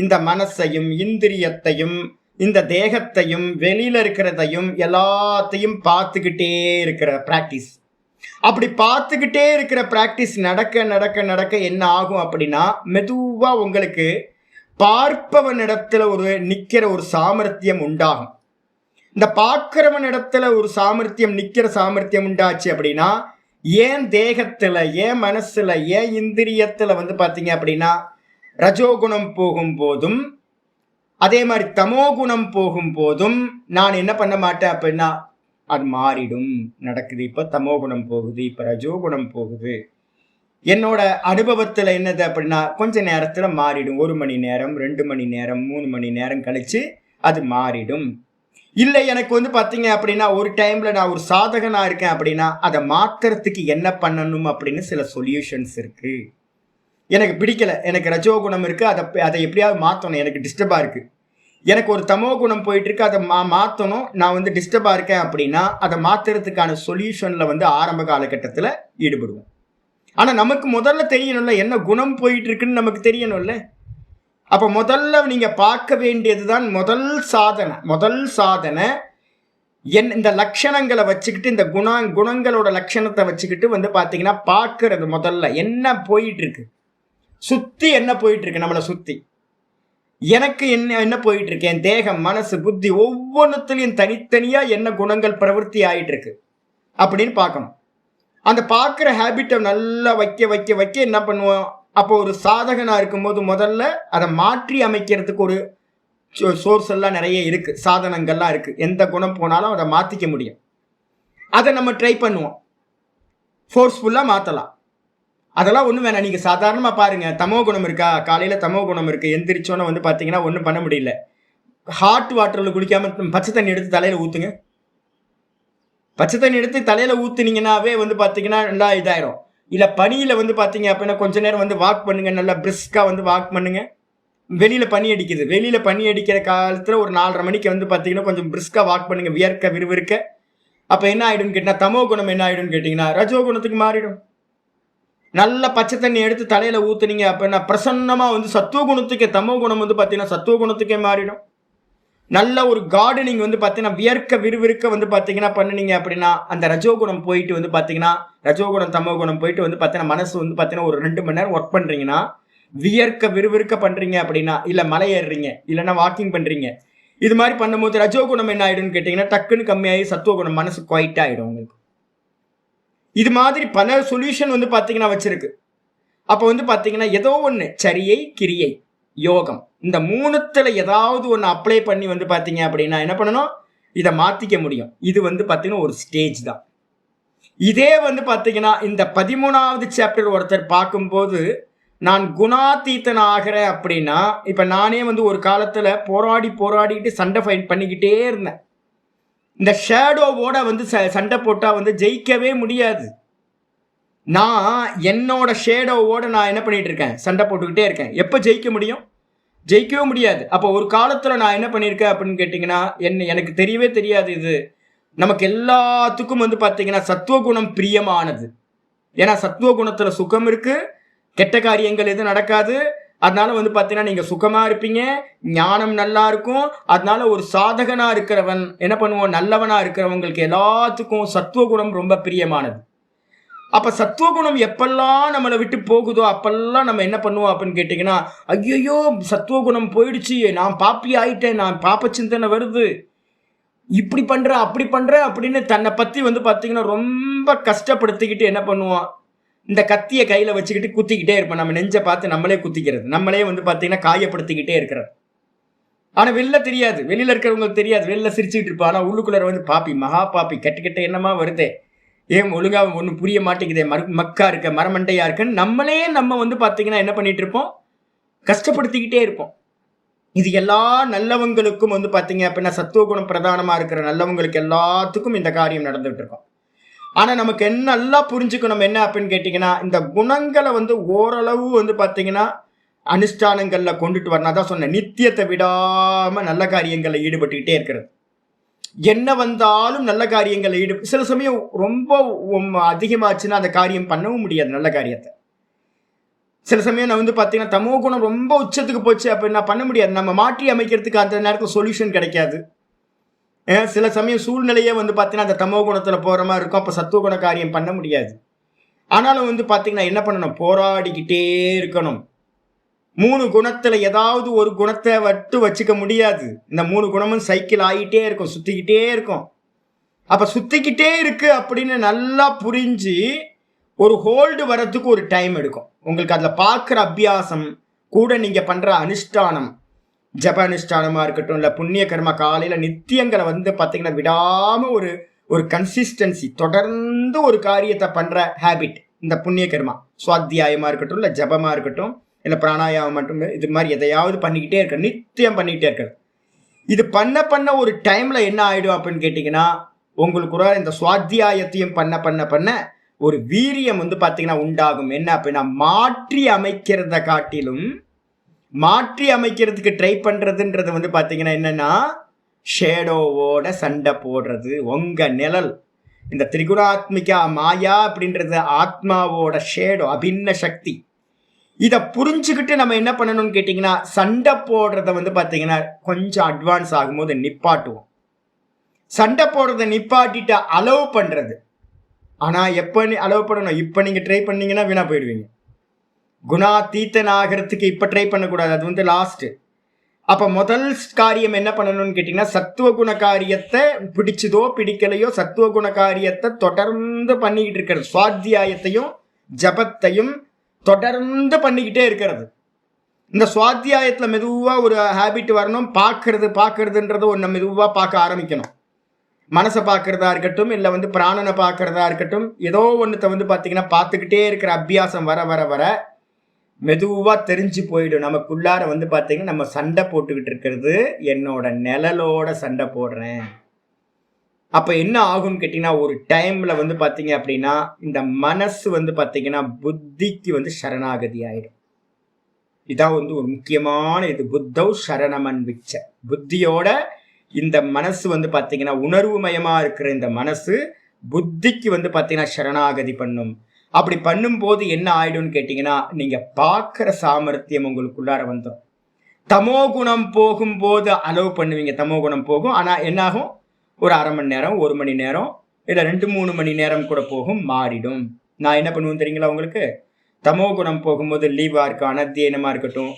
A: இந்த மனசையும் இந்திரியத்தையும் இந்த தேகத்தையும் வெளியில இருக்கிறதையும் எல்லாத்தையும் பார்த்துக்கிட்டே இருக்கிற பிராக்டிஸ். அப்படி பார்த்துக்கிட்டே இருக்கிற பிராக்டிஸ் நடக்க நடக்க நடக்க என்ன ஆகும் அப்படின்னா, மெதுவா உங்களுக்கு பார்ப்பவனிடத்துல நிக்கிற ஒரு சாமர்த்தியம் உண்டாகும். இந்த பார்க்கிறவனிடத்துல ஒரு சாமர்த்தியம் நிக்கிற சாமர்த்தியம் உண்டாச்சு அப்படின்னா, ஏன் தேகத்துல, ஏன் மனசுல, ஏன் இந்திரியத்துல வந்து பாத்தீங்க அப்படின்னா ரஜோகுணம் போகும் போதும் அதே மாதிரி தமோ குணம் போகும் போதும் நான் என்ன பண்ண மாட்டேன் அப்படின்னா, அது மாறிடும். நடக்குது. இப்ப தமோ குணம் போகுது, இப்ப ரஜோகுணம் போகுது. என்னோட அனுபவத்துல என்னது அப்படின்னா, கொஞ்ச நேரத்துல மாறிடும். 1 மணி நேரம், 2 மணி நேரம், 3 மணி நேரம் கழிச்சு அது மாறிடும். இல்லை எனக்கு வந்து பாத்தீங்க அப்படின்னா ஒரு டைம்ல நான் ஒரு சாதகனா இருக்கேன் அப்படின்னா அதை மாத்துறதுக்கு என்ன பண்ணணும் அப்படின்னு சில சொல்யூஷன்ஸ் இருக்கு. எனக்கு பிடிக்கல, எனக்கு ரஜோகுணம் இருக்கு, அதை எப்படியாவது மாற்றணும், எனக்கு டிஸ்டர்பா இருக்கு. எனக்கு ஒரு தமோ குணம் போயிட்டு இருக்கு, அதை மாற்றணும், நான் வந்து டிஸ்டர்பா இருக்கேன் அப்படின்னா அதை மாத்துறதுக்கான சொல்யூஷன்ல வந்து ஆரம்ப காலகட்டத்தில் ஈடுபடுவோம். ஆனா நமக்கு முதல்ல தெரியணும்ல, என்ன குணம் போயிட்டு இருக்குன்னு நமக்கு தெரியணும்ல. அப்ப முதல்ல நீங்க பார்க்க வேண்டியதுதான் முதல் சாதனை இந்த லட்சணங்களை வச்சுக்கிட்டு, இந்த குணங்களோட லட்சணத்தை வச்சுக்கிட்டு வந்து பாத்தீங்கன்னா பார்க்கறது. முதல்ல என்ன போயிட்டு இருக்கு, சுத்தி என்ன போயிட்டு இருக்கு, நம்மளை சுத்தி எனக்கு என்ன போயிட்டு இருக்கு, என் தேகம், மனசு, புத்தி ஒவ்வொன்றுத்திலையும் தனித்தனியா என்ன குணங்கள் பிரவருத்தி ஆயிட்டு இருக்கு அப்படின்னு பார்க்கணும். அந்த பார்க்குற ஹேபிட்டை நல்லா வைக்க என்ன பண்ணுவோம், அப்போ ஒரு சாதகனா இருக்கும்போது முதல்ல அதை மாற்றி அமைக்கிறதுக்கு ஒரு சோர்ஸ் எல்லாம் நிறைய இருக்கு, சாதனங்கள்லாம் இருக்கு. எந்த குணம் போனாலும் அதை மாத்திக்க முடியும். அதை நம்ம ட்ரை பண்ணுவோம், ஃபோர்ஸ்ஃபுல்லா மாத்தலாம். அதெல்லாம் ஒன்றும் வேணாம். நீங்கள் சாதாரணமாக பாருங்க, தமோ குணம் இருக்கா, காலையில் தமோ குணம் இருக்குது, எந்திரிச்சோன்னு வந்து பார்த்தீங்கன்னா ஒன்றும் பண்ண முடியல. ஹாட் வாட்டரில் குளிக்காமல் பச்சை தண்ணி எடுத்து தலையில் ஊற்றுங்க. பச்சை தண்ணி எடுத்து தலையில் ஊற்றுனீங்கன்னாவே வந்து பார்த்தீங்கன்னா நல்லா இதாயிரும். இல்லை பனியில் வந்து பார்த்தீங்க அப்படின்னா கொஞ்ச நேரம் வந்து வாக் பண்ணுங்க, நல்லா பிரிஸ்காக வந்து வாக் பண்ணுங்க. வெளியில் பனி அடிக்குது, வெளியில் பனி அடிக்கிற காலத்தில் ஒரு 4:30 மணிக்கு வந்து பார்த்தீங்கன்னா கொஞ்சம் பிரிஸ்காக வாக் பண்ணுங்க, விறுவிறுக்க. அப்போ என்ன ஆகிடும்னு கேட்டால் தமோ குணம் என்ன ஆகிடும்னு கேட்டிங்கன்னா ரஜோ குணத்துக்கு மாறிடும். நல்ல பச்சை தண்ணி எடுத்து தலையில ஊத்துனீங்க அப்படின்னா பிரசன்னமா வந்து சத்துவ குணத்துக்கே, தமோ குணம் வந்து பார்த்தீங்கன்னா சத்துவ குணத்துக்கே மாறிடும். நல்ல ஒரு கார்டனிங் வந்து பார்த்தீங்கன்னா விறுவிறுக்க வந்து பார்த்தீங்கன்னா பண்ணினீங்க அப்படின்னா அந்த ரஜோகுணம் போயிட்டு வந்து பார்த்தீங்கன்னா ரஜோகுணம் தமோ குணம் போயிட்டு வந்து பார்த்தீங்கன்னா மனசு வந்து பார்த்தீங்கன்னா ஒரு 2 மணி நேரம் ஒர்க் பண்ணுறீங்கன்னா விறுவிறுக்க பண்ணுறீங்க அப்படின்னா, இல்லை மலை ஏறுறீங்க, இல்லைன்னா வாக்கிங் பண்ணுறீங்க, இது மாதிரி பண்ணும்போது ரஜோகுணம் என்ன ஆயிடும்னு கேட்டிங்கன்னா டக்குன்னு கம்மியாகி சத்துவகுணம் மனசு குவைட் ஆகிடும் உங்களுக்கு. இது மாதிரி பல சொல்யூஷன் வந்து பார்த்தீங்கன்னா வச்சிருக்கு. அப்போ வந்து பார்த்தீங்கன்னா ஏதோ ஒன்று சரியை, கிரியை, யோகம், இந்த 3த்துல ஏதாவது ஒன்று அப்ளை பண்ணி வந்து பார்த்தீங்க அப்படின்னா என்ன பண்ணணும், இதை மாற்றிக்க முடியும். இது வந்து பார்த்தீங்கன்னா ஒரு ஸ்டேஜ் தான். இதே வந்து பார்த்தீங்கன்னா இந்த 13வது சாப்டர் ஒருத்தர் பார்க்கும்போது நான் குணாதீத்தன் ஆகிறேன் அப்படின்னா, இப்போ நானே வந்து ஒரு காலத்தில் போராடிட்டு சண்டை ஃபைட் பண்ணிக்கிட்டே இருந்தேன். இந்த ஷேடோவோட வந்து சண்டை போட்டால் வந்து ஜெயிக்கவே முடியாது. நான் என்னோட ஷேடோவோட நான் என்ன பண்ணிட்டு இருக்கேன், சண்டை போட்டுக்கிட்டே இருக்கேன். எப்போ ஜெயிக்க முடியும், ஜெயிக்கவே முடியாது. அப்போ ஒரு காலத்தில் நான் என்ன பண்ணியிருக்கேன் அப்படின்னு கேட்டிங்கன்னா எனக்கு தெரியவே தெரியாது. இது நமக்கு எல்லாத்துக்கும் வந்து பார்த்தீங்கன்னா சத்துவகுணம் பிரியமானது. ஏன்னா சத்துவகுணத்தில் சுகம் இருக்கு, கெட்ட காரியங்கள் எதுவும் நடக்காது, அதனால வந்து பார்த்தீங்கன்னா நீங்கள் சுகமாக இருப்பீங்க, ஞானம் நல்லா இருக்கும். அதனால ஒரு சாதகனாக இருக்கிறவன் என்ன பண்ணுவோம், நல்லவனாக இருக்கிறவங்களுக்கு எல்லாத்துக்கும் சத்துவகுணம் ரொம்ப பிரியமானது. அப்போ சத்துவகுணம் எப்பெல்லாம் நம்மளை விட்டு போகுதோ அப்பெல்லாம் நம்ம என்ன பண்ணுவோம் அப்படின்னு கேட்டிங்கன்னா, ஐயோ சத்துவகுணம் போயிடுச்சு, நான் பாப்பி ஆயிட்டேன், நான் பாப்ப சிந்தனை வருது, இப்படி பண்ற அப்படி பண்ற அப்படின்னு தன்னை பற்றி வந்து பார்த்தீங்கன்னா ரொம்ப கஷ்டப்படுத்திக்கிட்டு என்ன பண்ணுவோம், இந்த கத்தியை கையில் வச்சுக்கிட்டு குத்திக்கிட்டே இருப்போம். நம்ம நெஞ்சை பார்த்து நம்மளே குத்திக்கிறது, நம்மளே வந்து பார்த்தீங்கன்னா காயப்படுத்திக்கிட்டே இருக்கிறது. ஆனால் வெளில தெரியாது, வெளியில் இருக்கிறவங்களுக்கு தெரியாது, வெளில சிரிச்சுக்கிட்டு இருப்போம். ஆனால் உள்ளுக்குள்ளே வந்து பாப்பி, மகா பாப்பி, கெட்ட என்னமா வருதே, ஏன் ஒழுங்காக ஒன்றும் புரிய மாட்டேங்குதே, மக்கா இருக்க, மரமண்டையா இருக்குன்னு நம்மளே நம்ம வந்து பார்த்தீங்கன்னா என்ன பண்ணிட்டு இருப்போம், கஷ்டப்படுத்திக்கிட்டே இருப்போம். இது எல்லா நல்லவங்களுக்கும் வந்து பார்த்தீங்க அப்படின்னா சத்துவகுணம் பிரதானமாக இருக்கிற நல்லவங்களுக்கு எல்லாத்துக்கும் இந்த காரியம் நடந்துகிட்டு இருக்கும். ஆனால் நமக்கு என்ன நல்லா புரிஞ்சுக்கணும் என்ன அப்படின்னு கேட்டிங்கன்னா, இந்த குணங்களை வந்து ஓரளவு வந்து பார்த்தீங்கன்னா அனுஷ்டானங்களில் கொண்டுட்டு வரணும். அதான் சொன்னேன், நித்தியத்தை விடாமல் நல்ல காரியங்களில் ஈடுபட்டுக்கிட்டே இருக்கிறது. என்ன வந்தாலும் நல்ல காரியங்களில் சில சமயம் ரொம்ப அதிகமாச்சுன்னா அந்த காரியம் பண்ணவும் முடியாது. நல்ல காரியத்தை சில சமயம் நான் வந்து பார்த்தீங்கன்னா தமோ குணம் ரொம்ப உச்சத்துக்கு போச்சு அப்படின்னா பண்ண முடியாது. நம்ம மாற்றி அமைக்கிறதுக்கு அந்த நேரத்தில் சொல்யூஷன் கிடைக்காது. சில சமயம் சூழ்நிலையே வந்து பார்த்தீங்கன்னா அந்த தமோ குணத்தில் போகிற மாதிரி இருக்கும். அப்போ சத்துவ குண காரியம் பண்ண முடியாது. ஆனாலும் வந்து பார்த்தீங்கன்னா என்ன பண்ணணும், போராடிக்கிட்டே இருக்கணும். 3 குணத்தில் ஏதாவது ஒரு குணத்தை வச்சுக்க முடியாது. இந்த 3 குணமும் சைக்கிள் ஆகிட்டே இருக்கும், சுற்றிக்கிட்டே இருக்கும். அப்போ சுற்றிக்கிட்டே இருக்கு அப்படின்னு நல்லா புரிஞ்சு ஒரு ஹோல்டு வர்றதுக்கு ஒரு டைம் எடுக்கும். உங்களுக்கு அதில் பார்க்குற அபியாசம் கூட நீங்கள் பண்ணுற அனுஷ்டானம், ஜப அனுஷ்டானமாக இருக்கட்டும், இல்லை புண்ணிய கர்ம காலையில் நித்தியங்களை வந்து பார்த்தீங்கன்னா விடாமல் ஒரு கன்சிஸ்டன்சி, தொடர்ந்து ஒரு காரியத்தை பண்ணுற ஹேபிட், இந்த புண்ணிய கர்மா சுவாத்தியாயமாக இருக்கட்டும், இல்லை ஜபமாக இருக்கட்டும், இல்லை பிராணாயாமம் மட்டும், இது மாதிரி எதையாவது பண்ணிக்கிட்டே இருக்க, நித்தியம் பண்ணிக்கிட்டே இருக்கிறது. இது பண்ண ஒரு டைமில் என்ன ஆகிடும் அப்படின்னு கேட்டிங்கன்னா, உங்களுக்கு ஒரு இந்த சுவாத்தியாயத்தையும் பண்ண ஒரு வீரியம் வந்து பார்த்தீங்கன்னா உண்டாகும். என்ன அப்படின்னா, மாற்றி அமைக்கிறத காட்டிலும் மாற்றி அமைக்கிறதுக்கு ட்ரை பண்ணுறதுன்றது வந்து பார்த்தீங்கன்னா என்னென்னா, ஷேடோவோட சண்டை போடுறது. உங்கள் நிழல், இந்த திரிகுணாத்மிகா மாயா அப்படின்றது ஆத்மாவோட ஷேடோ, அபின்ன சக்தி. இதை புரிஞ்சுக்கிட்டு நம்ம என்ன பண்ணணும்னு கேட்டிங்கன்னா, சண்டை போடுறத வந்து பார்த்தீங்கன்னா கொஞ்சம் அட்வான்ஸ் ஆகும்போது நிப்பாட்டுவோம். சண்டை போடுறத நிப்பாட்டிட்டு அலோவ் பண்ணுறது. ஆனால் எப்போ அலோவ் பண்ணணும், இப்போ நீங்கள் ட்ரை பண்ணீங்கன்னா வீணாக போயிடுவீங்க. குணாதீத்தன் ஆகிறதுக்கு இப்போ ட்ரை பண்ணக்கூடாது, அது வந்து லாஸ்ட்டு. அப்போ முதல் காரியம் என்ன பண்ணணும்னு கேட்டிங்கன்னா, சத்துவகுண காரியத்தை பிடிச்சதோ பிடிக்கலையோ சத்துவகுண காரியத்தை தொடர்ந்து பண்ணிக்கிட்டு இருக்கிறது. சுவாத்தியாயத்தையும் ஜபத்தையும் தொடர்ந்து பண்ணிக்கிட்டே இருக்கிறது. இந்த சுவாத்தியாயத்தில் மெதுவாக ஒரு ஹேபிட் வரணும். பார்க்கறதுன்றது ஒன்று மெதுவாக பார்க்க ஆரம்பிக்கணும். மனசை பார்க்குறதா இருக்கட்டும், இல்லை வந்து பிராணனை பார்க்குறதா இருக்கட்டும், ஏதோ ஒன்றத்தை வந்து பார்த்தீங்கன்னா பார்த்துக்கிட்டே இருக்கிற அபியாசம் வர வர வர மெதுவாக தெரிஞ்சு போயிடும். நமக்குள்ளார வந்து பார்த்தீங்கன்னா நம்ம சண்டை போட்டுக்கிட்டு இருக்கிறது என்னோட நிழலோட சண்டை போடுறேன். அப்போ என்ன ஆகும்னு கேட்டிங்கன்னா, ஒரு டைமில் வந்து பார்த்தீங்க அப்படின்னா இந்த மனசு வந்து பார்த்தீங்கன்னா புத்திக்கு வந்து சரணாகதி ஆகிடும். இதான் வந்து ஒரு முக்கியமான இது. புத்தவ் சரணமன் விச்ச, புத்தியோட இந்த மனசு வந்து பார்த்தீங்கன்னா உணர்வு மயமாக இருக்கிற இந்த மனசு புத்திக்கு வந்து பார்த்தீங்கன்னா சரணாகதி பண்ணும். அப்படி பண்ணும்போது என்ன ஆயிடும்னு கேட்டிங்கன்னா, நீங்கள் பார்க்குற சாமர்த்தியம் உங்களுக்குள்ளார வந்துடும். தமோ குணம் போகும்போது அலோவ் பண்ணுவீங்க, தமோ குணம் போகும். ஆனால் என்னாகும், ஒரு அரை மணி நேரம், 1 மணி நேரம், இல்லை 2-3 மணி நேரம் கூட போகும், மாறிடும். நான் என்ன பண்ணுவேன் தெரியுங்களா உங்களுக்கு, தமோ குணம் போகும்போது லீவாக இருக்கும், அனத்தியனமாக இருக்கட்டும்,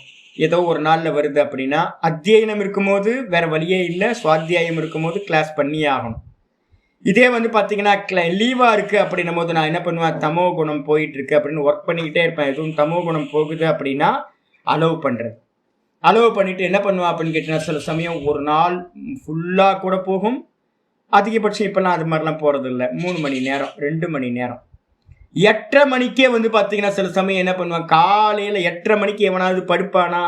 A: ஏதோ ஒரு நாளில் வருது அப்படின்னா, அத்தியனம் இருக்கும்போது வேற வழியே இல்லை, சுவாத்தியாயம் இருக்கும்போது கிளாஸ் பண்ணியே ஆகணும். இதே வந்து பார்த்தீங்கன்னா லீவாக இருக்குது அப்படின்னும் போது நான் என்ன பண்ணுவேன், தமோ குணம் போயிட்டுருக்கு அப்படின்னு ஒர்க் பண்ணிக்கிட்டே இருப்பேன். எதுவும் தமோ குணம் போகுது அப்படின்னா அலோவ் பண்ணுறது. அலோவ் பண்ணிவிட்டு என்ன பண்ணுவேன் அப்படின்னு கேட்டிங்கன்னா, சில சமயம் ஒரு நாள் ஃபுல்லாக கூட போகும். அதிகபட்சம் இப்போல்லாம் அது மாதிரிலாம் போகிறது இல்லை. 3 மணி நேரம், 2 மணி நேரம், 8:30 மணிக்கே வந்து பார்த்தீங்கன்னா சில சமயம் என்ன பண்ணுவேன், காலையில் 8:30 மணிக்கு எவனாவது படுப்பானா,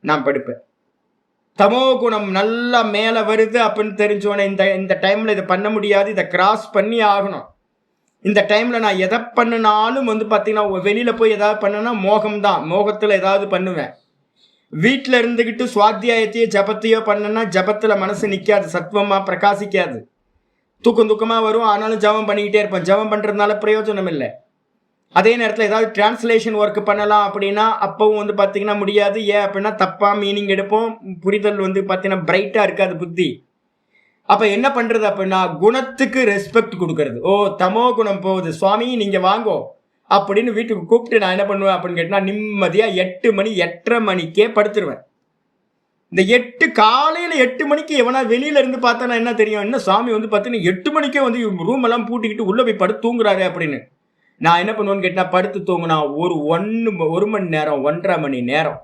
A: நான் படுப்பேன். தமோ குணம் நல்லா மேலே வருது அப்படின்னு தெரிஞ்சோன்னே இந்த டைமில் இதை பண்ண முடியாது, இதை கிராஸ் பண்ணி ஆகணும். இந்த டைமில் நான் எதை பண்ணினாலும் வந்து பார்த்தீங்கன்னா வெளியில் போய் எதாவது பண்ணனா மோகம்தான், மோகத்தில் ஏதாவது பண்ணுவேன். வீட்டில் இருந்துக்கிட்டு சுவாத்தியாயத்தையோ ஜபத்தையோ பண்ணனா ஜபத்தில் மனசு நிற்காது, சத்துவமாக பிரகாசிக்காது, தூக்கமாக வரும். ஆனாலும் ஜபம் பண்ணிக்கிட்டே இருப்பேன். ஜபம் பண்ணுறதுனால பிரயோஜனம் இல்லை. அதே நேரத்தில் ஏதாவது டிரான்ஸ்லேஷன் ஒர்க் பண்ணலாம் அப்படின்னா அப்பவும் வந்து பார்த்தீங்கன்னா முடியாது. ஏன் அப்படின்னா தப்பாக மீனிங் எடுப்போம், புரிதல் வந்து பார்த்தீங்கன்னா பிரைட்டாக இருக்காது புத்தி. அப்போ என்ன பண்ணுறது அப்படின்னா குணத்துக்கு ரெஸ்பெக்ட் கொடுக்கறது. ஓ தமோ குணம் போகுது சுவாமி நீங்கள் வாங்கோ அப்படின்னு வீட்டுக்கு கூப்பிட்டு நான் என்ன பண்ணுவேன் அப்படின்னு கேட்டால் நிம்மதியாக 8 மணி 8:30 மணிக்கே படுத்துருவேன். இந்த காலையில் 8 மணிக்கு எவனா வெளியில இருந்து பார்த்தா என்ன தெரியும், என்ன சாமி வந்து பார்த்தீங்கன்னா 8 மணிக்கே வந்து ரூம் எல்லாம் பூட்டிக்கிட்டு உள்ள போய் படுத்து தூங்குறாரு அப்படின்னு. நான் என்ன பண்ணுவேன்னு கேட்டா படுத்து தூங்குனா ஒரு மணி நேரம் 1.5 மணி நேரம்.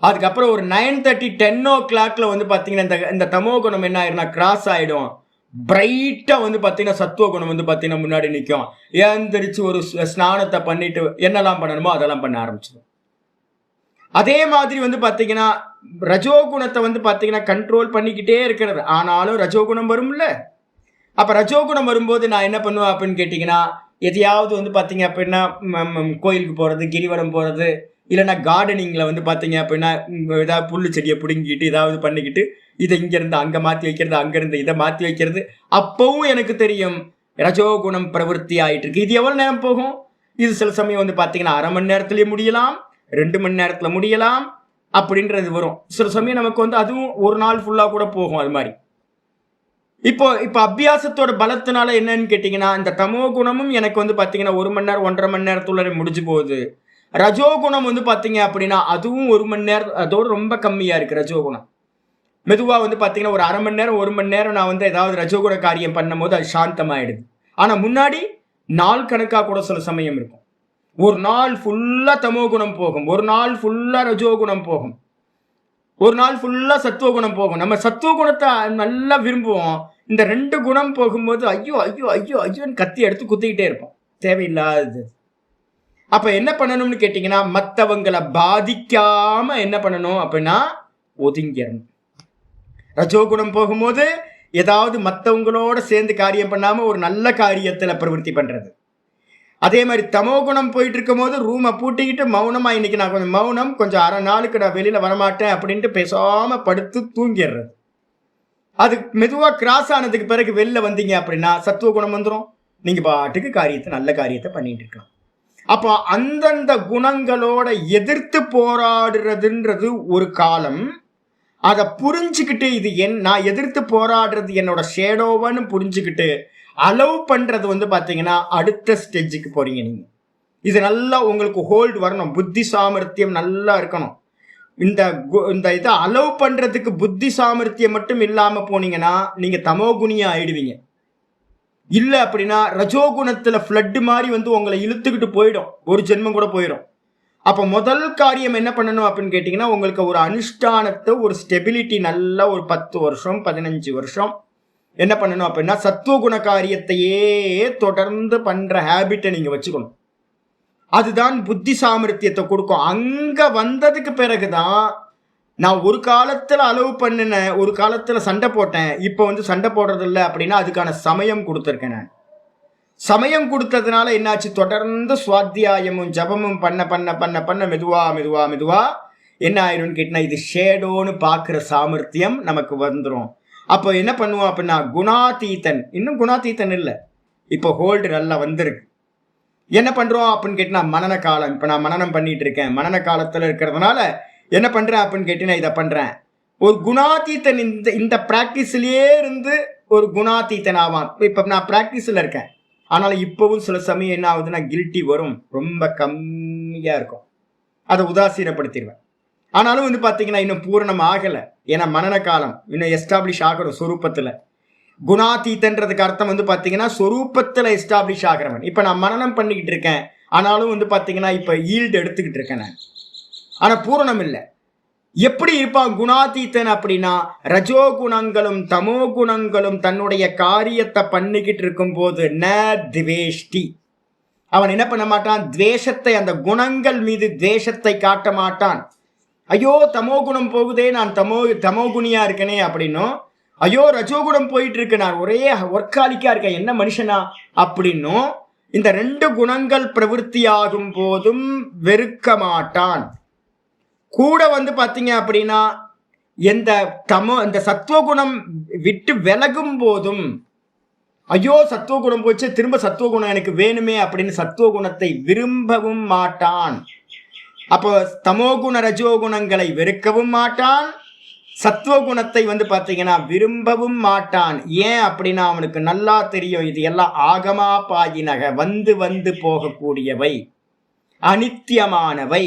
A: அதுக்கப்புறம் ஒரு 9:30 10 o'clock வந்து பார்த்தீங்கன்னா இந்த தமோ குணம் என்ன ஆயிரும்னா கிராஸ் ஆயிடும். பிரைட்டா வந்து பார்த்தீங்கன்னா சத்துவ குணம் வந்து பார்த்தீங்கன்னா முன்னாடி நிற்கும். ஏந்திரிச்சு ஒரு ஸ்நானத்தை பண்ணிட்டு என்னெல்லாம் பண்ணணுமோ அதெல்லாம் பண்ண ஆரம்பிச்சிடும். அதே மாதிரி வந்து பார்த்தீங்கன்னா ரஜோகுணத்தை வந்து பார்த்தீங்கன்னா கண்ட்ரோல் பண்ணிக்கிட்டே இருக்கிறது. ஆனாலும் ரஜோகுணம் வரும்ல. அப்போ ரஜோகுணம் வரும்போது நான் என்ன பண்ணுவேன் அப்படின்னு கேட்டிங்கன்னா எதையாவது வந்து பார்த்தீங்க அப்படின்னா கோயிலுக்கு போகிறது, கிரிவலம் போகிறது, இல்லைன்னா கார்டனிங்கில் வந்து பார்த்தீங்க அப்படின்னா ஏதாவது புல்லு செடியை பிடுங்கிட்டு ஏதாவது பண்ணிக்கிட்டு இதை இங்கேருந்து அங்கே மாற்றி வைக்கிறது, அங்கேருந்து இதை மாற்றி வைக்கிறது. அப்பவும் எனக்கு தெரியும் ரஜோகுணம் பிரவருத்தி ஆகிட்டு இருக்கு. இது எவ்வளோ நேரம் போகும்? இது சில சமயம் வந்து பார்த்தீங்கன்னா 1/2 மணி நேரத்துலேயே முடியலாம், 2 மணி நேரத்தில் முடியலாம் அப்படின்றது வரும். சில சமயம் நமக்கு வந்து அதுவும் ஒரு நாள் ஃபுல்லாக கூட போகும். அது மாதிரி இப்போ அபியாசத்தோட பலத்தினால என்னன்னு கேட்டிங்கன்னா இந்த தமோ குணமும் எனக்கு வந்து பார்த்தீங்கன்னா 1 மணி நேரம் 1.5 மணி நேரத்துள்ள முடிஞ்சு போகுது. ரஜோகுணம் வந்து பார்த்தீங்க அப்படின்னா அதுவும் 1 மணி நேரம், அதோடு ரொம்ப கம்மியாக இருக்குது ரஜோகுணம். மெதுவாக வந்து பார்த்தீங்கன்னா ஒரு 1/2 மணி நேரம் 1 மணி நேரம் நான் வந்து ஏதாவது ரஜோகுண காரியம் பண்ணும் போது அது சாந்தமாயிடுது. ஆனால் முன்னாடி நாள் கணக்காக கூட சில சமயம் இருக்கும். ஒரு நாள் ஃபுல்லாக தமோ குணம் போகும், ஒரு நாள் ஃபுல்லாக ரஜோகுணம் போகும், ஒரு நாள் ஃபுல்லாக சத்துவகுணம் போகும். நம்ம சத்துவகுணத்தை நல்லா விரும்புவோம். இந்த 2 குணம் போகும்போது ஐயோ ஐயோ ஐயோ ஐயோன்னு கத்தி எடுத்து குத்திக்கிட்டே இருப்போம், தேவையில்லாதது. அப்போ என்ன பண்ணணும்னு கேட்டிங்கன்னா மற்றவங்களை பாதிக்காமல் என்ன பண்ணணும் அப்படின்னா ஒதுங்கிடணும். ரஜோகுணம் போகும்போது ஏதாவது மற்றவங்களோட சேர்ந்து காரியம் பண்ணாமல் ஒரு நல்ல காரியத்தில் பிரவருத்தி பண்ணுறது. அதே மாதிரி தமோ குணம் போயிட்டு இருக்கும் போது ரூமை பூட்டிக்கிட்டு மௌனமாக இன்னைக்கு நான் கொஞ்சம் மௌனம், கொஞ்சம் 1/2 நாளுக்கு நான் வெளியில் வரமாட்டேன் அப்படின்ட்டு பேசாமல் படுத்து தூங்கிடுறது. அது மெதுவாக கிராஸ் ஆனதுக்கு பிறகு வெளில வந்தீங்க அப்படின்னா சத்துவ குணம் வந்துடும். நீங்கள் பாட்டுக்கு காரியத்தை நல்ல காரியத்தை பண்ணிட்டு இருக்கலாம். அப்போ அந்தந்த குணங்களோட எதிர்த்து போராடுறதுன்றது ஒரு காலம். அதை புரிஞ்சுக்கிட்டு இது நான் எதிர்த்து போராடுறது என்னோட ஷேடோவன்னு புரிஞ்சுக்கிட்டு அலோவ் பண்ணுறது வந்து பார்த்தீங்கன்னா அடுத்த ஸ்டேஜுக்கு போகிறீங்க நீங்கள். இது நல்லா உங்களுக்கு ஹோல்டு வரணும், புத்தி சாமர்த்தியம் நல்லா இருக்கணும். இந்த இதை அலோவ் பண்ணுறதுக்கு புத்தி சாமர்த்தியம் மட்டும் இல்லாமல் போனீங்கன்னா நீங்கள் தமோகுணியாக ஆயிடுவீங்க. இல்லை அப்படின்னா ரஜோகுணத்தில் ஃப்ளட்டு மாதிரி வந்து உங்களை இழுத்துக்கிட்டு போயிடும், ஒரு ஜென்மம் கூட போயிடும். அப்போ முதல் காரியம் என்ன பண்ணணும் அப்படின்னு கேட்டிங்கன்னா உங்களுக்கு ஒரு அனுஷ்டானத்தை, ஒரு ஸ்டெபிலிட்டி, நல்லா ஒரு 10 வருஷம் 15 வருஷம் என்ன பண்ணணும் அப்படின்னா சத்துவகுண காரியத்தையே தொடர்ந்து பண்ணுற ஹேபிட்டை நீங்கள் வச்சுக்கணும். அதுதான் புத்தி சாமர்த்தியத்தை கொடுக்கும். அங்கே வந்ததுக்கு பிறகுதான் நான் ஒரு காலத்தில் அலோவ் பண்ணினேன், ஒரு காலத்தில் சண்டை போட்டேன், இப்போ வந்து சண்டை போடுறது இல்லை அப்படின்னா அதுக்கான சமயம் கொடுத்துருக்கேன். நான் சமயம் கொடுத்ததுனால என்னாச்சு, தொடர்ந்து சுவாத்தியாயமும் ஜபமும் பண்ண பண்ண பண்ண பண்ண மெதுவா என்ன ஆயிரும்னு கேட்டினா இது ஷேடோன்னு பார்க்குற சாமர்த்தியம் நமக்கு வந்துடும். அப்போ என்ன பண்ணுவோம் அப்படின்னா குணாதீதன், இன்னும் குணாதீதன் இல்லை, இப்போ ஹோல்டு நல்லா வந்திருக்கு. என்ன பண்ணுறோம் அப்படின்னு கேட்டினா மனன காலம். இப்போ நான் மனனம் பண்ணிட்டு இருக்கேன், மனன காலத்தில் இருக்கிறதுனால என்ன பண்ணுறேன் அப்படின்னு கேட்டினா இதை பண்ணுறேன். ஒரு குணாதீதன் இந்த ப்ராக்டிஸ்லேயே இருந்து ஒரு குணாதீதன் ஆவான். இப்போ நான் ப்ராக்டிஸில் இருக்கேன், ஆனால் இப்போவும் சில சமயம் என்ன ஆகுதுன்னா கில்ட்டி வரும், ரொம்ப கம்மியாக இருக்கும், அதை உதாசீனப்படுத்திடுவேன். ஆனாலும் வந்து பார்த்தீங்கன்னா இன்னும் பூரணம் ஆகலை, ஏன்னா மனன காலம் இன்னும் எஸ்டாப்ளிஷ் ஆகணும் சொரூபத்தில். குணாதீதன்றதுக்கு அர்த்தம் வந்து பார்த்தீங்கன்னா சொரூபத்தில் எஸ்டாப்ளிஷ் ஆகிறவன். இப்போ நான் மனனம் பண்ணிக்கிட்டு இருக்கேன், ஆனாலும் வந்து பார்த்தீங்கன்னா இப்போ ஈல்டு எடுத்துக்கிட்டு இருக்கேன் நான், ஆனால் பூரணம் இல்லை. எப்படி இருப்பான் குணாதீதன் அப்படின்னா ரஜோகுணங்களும் தமோ குணங்களும் தன்னுடைய காரியத்தை பண்ணிக்கிட்டு இருக்கும் போது ந திவேஷ்டி, அவன் என்ன பண்ண மாட்டான், துவேஷத்தை, அந்த குணங்கள் மீது துவேஷத்தை காட்ட மாட்டான். ஐயோ தமோ குணம் போகுதே, நான் தமோ குணியா இருக்கனே அப்படின்னும், ஐயோ ரஜோகுணம் போயிட்டு இருக்கு, நான் ஒரே ஒர்க்காலிக்கா இருக்கேன், என்ன மனுஷனா அப்படின்னும் இந்த 2 குணங்கள் பிரவருத்தியாகும் போதும் வெறுக்க மாட்டான். கூட வந்து பார்த்தீங்க அப்படின்னா இந்த சத்துவகுணம் விட்டு விலகும் போதும் ஐயோ சத்துவகுணம் போச்சு, திரும்ப சத்துவகுணம் எனக்கு வேணுமே அப்படின்னு சத்துவகுணத்தை விரும்பவும் மாட்டான். அப்போ தமோகுண ரஜோகுணங்களை வெறுக்கவும் மாட்டான், சத்துவகுணத்தை பாத்தீங்கன்னா விரும்பவும் மாட்டான். ஏன் அப்படின்னா அவனுக்கு நல்லா தெரியும் இது எல்லாம் ஆகமா பாயினக, வந்து வந்து போகக்கூடியவை, அனித்தியமானவை.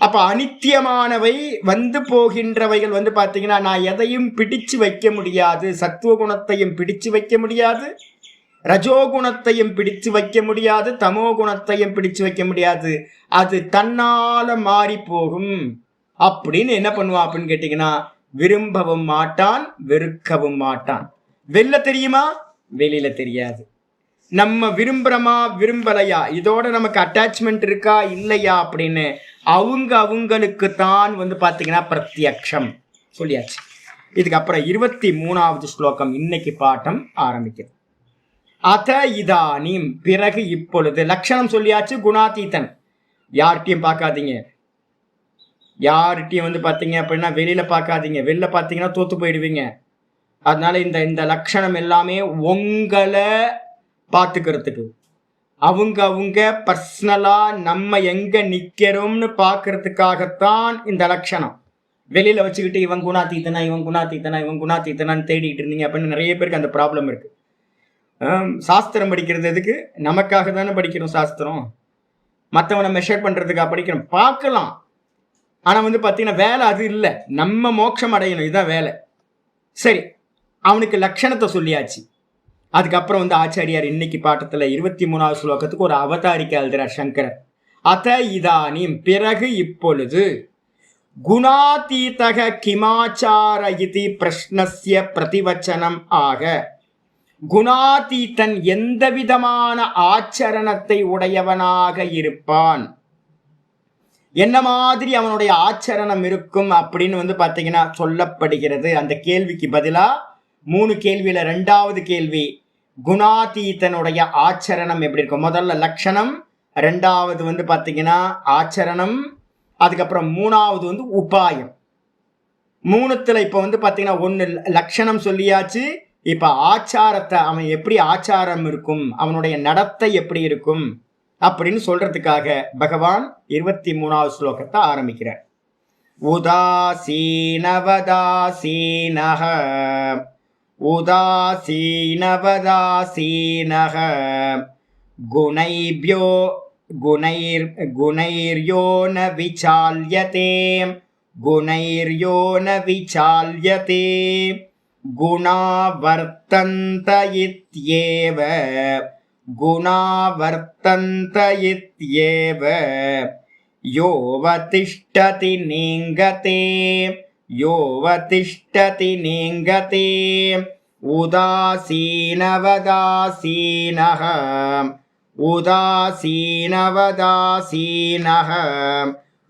A: அப்ப அனித்தியமானவை வந்து போகின்றவைகள் பாத்தீங்கன்னா நான் எதையும் பிடிச்சு வைக்க முடியாது. சத்துவகுணத்தையும் பிடிச்சு வைக்க முடியாது, ரஜோகுணத்தையும் பிடிச்சு வைக்க முடியாது, தமோ குணத்தையும் பிடிச்சு வைக்க முடியாது. அது தன்னால மாறி போகும் அப்படின்னு என்ன பண்ணுவான் அப்படின்னு கேட்டீங்கன்னா விரும்பவும் மாட்டான், வெறுக்கவும் மாட்டான். வெளில தெரியுமா? வெளியில தெரியாது. நம்ம விரும்புறமா விரும்பலையா, இதோட நமக்கு அட்டாச்மெண்ட் இருக்கா இல்லையா அப்படின்னு அவங்களுக்கு தான் பாத்தீங்கன்னா பிரத்யக்ஷம் சொல்லியாச்சு. இதுக்கப்புறம் 23வது ஸ்லோகம் இன்னைக்கு பாட்டம் ஆரம்பிக்கிறது. அத இதானீம், பிறகு இப்பொழுது. லட்சணம் சொல்லியாச்சு, குணாதீதன். யார்கிட்டையும் பார்க்காதீங்க, யார்கிட்டையும் பாத்தீங்க அப்படின்னா வெளியில பார்க்காதீங்க, வெளில பார்த்தீங்கன்னா தோத்து போயிடுவீங்க. அதனால இந்த லட்சணம் எல்லாமே உங்களை பார்த்துக்கிறதுக்கு, அவங்க பர்சனலா நம்ம எங்க நிக்கிறோம்னு பார்க்கறதுக்காகத்தான் இந்த லட்சணம். வெளியில வச்சுக்கிட்டு இவன் குணாதீத்தனா இவன் குணாதீத்தனா இவன் குணாதீத்தனான்னு தேடிட்டு இருந்தீங்க அப்படின்னு நிறைய பேருக்கு அந்த ப்ராப்ளம் இருக்கு. சாஸ்திரம் படிக்கிறது எதுக்கு? நமக்காக தானே படிக்கிறோம் சாஸ்திரம், மற்றவனை மெஷர் பண்றதுக்காக படிக்கிறோம். பார்க்கலாம், ஆனா பார்த்தீங்கன்னா வேலை அது இல்லை, நம்ம மோட்சம் அடையணும், இதுதான் வேலை. சரி, அவனுக்கு லட்சணத்தை சொல்லியாச்சு. அதுக்கப்புறம் ஆச்சாரியார் இன்னைக்கு பாட்டத்துல 23வது ஸ்லோகத்துக்கு ஒரு அவதாரிக்க எழுதுறார் சங்கரர். அத இதானீம், பிறகு இப்பொழுது. குணாதீதக கிமாச்சார இதி பிரஷ்னஸ்ய பிரதிவச்சனம் ஆக. குணாதீதன் எந்த விதமான ஆச்சரணத்தை உடையவனாக இருப்பான், என்ன மாதிரி அவனுடைய ஆச்சரணம் இருக்கும் அப்படின்னு பாத்தீங்கன்னா சொல்லப்படுகிறது. அந்த கேள்விக்கு பதிலா 3 கேள்வியில 2வது கேள்வி குணாதீதனுடைய ஆச்சரணம் எப்படி இருக்கும். முதல்ல லட்சணம், 2வது பாத்தீங்கன்னா ஆச்சரணம், அதுக்கப்புறம் 3வது உபாயம். 3த்துல இப்ப பாத்தீங்கன்னா 1 லட்சணம் சொல்லியாச்சு. இப்ப ஆச்சாரத்தை, அவன் எப்படி ஆச்சாரம் இருக்கும், அவனுடைய நடத்தை எப்படி இருக்கும் அப்படின்னு சொல்றதுக்காக பகவான் 23வது ஸ்லோகத்தை ஆரம்பிக்கிறார். உதாசீனவதாசீனஹ உதாசீனவதாசீனஹ குணைப்யோ குணைர்யோ ந விசால்யதே குணைர்யோ ந விசால்யதே குணாவர்த்தந்த இத்யேவ குணாவர்த்தந்த இத்யேவ யோவதிஷ்டதி நீங்கதே யோவதிஷ்டதி நீங்கதே உதாசீனவதாசீனஹ உதாசீனவதாசீனஹ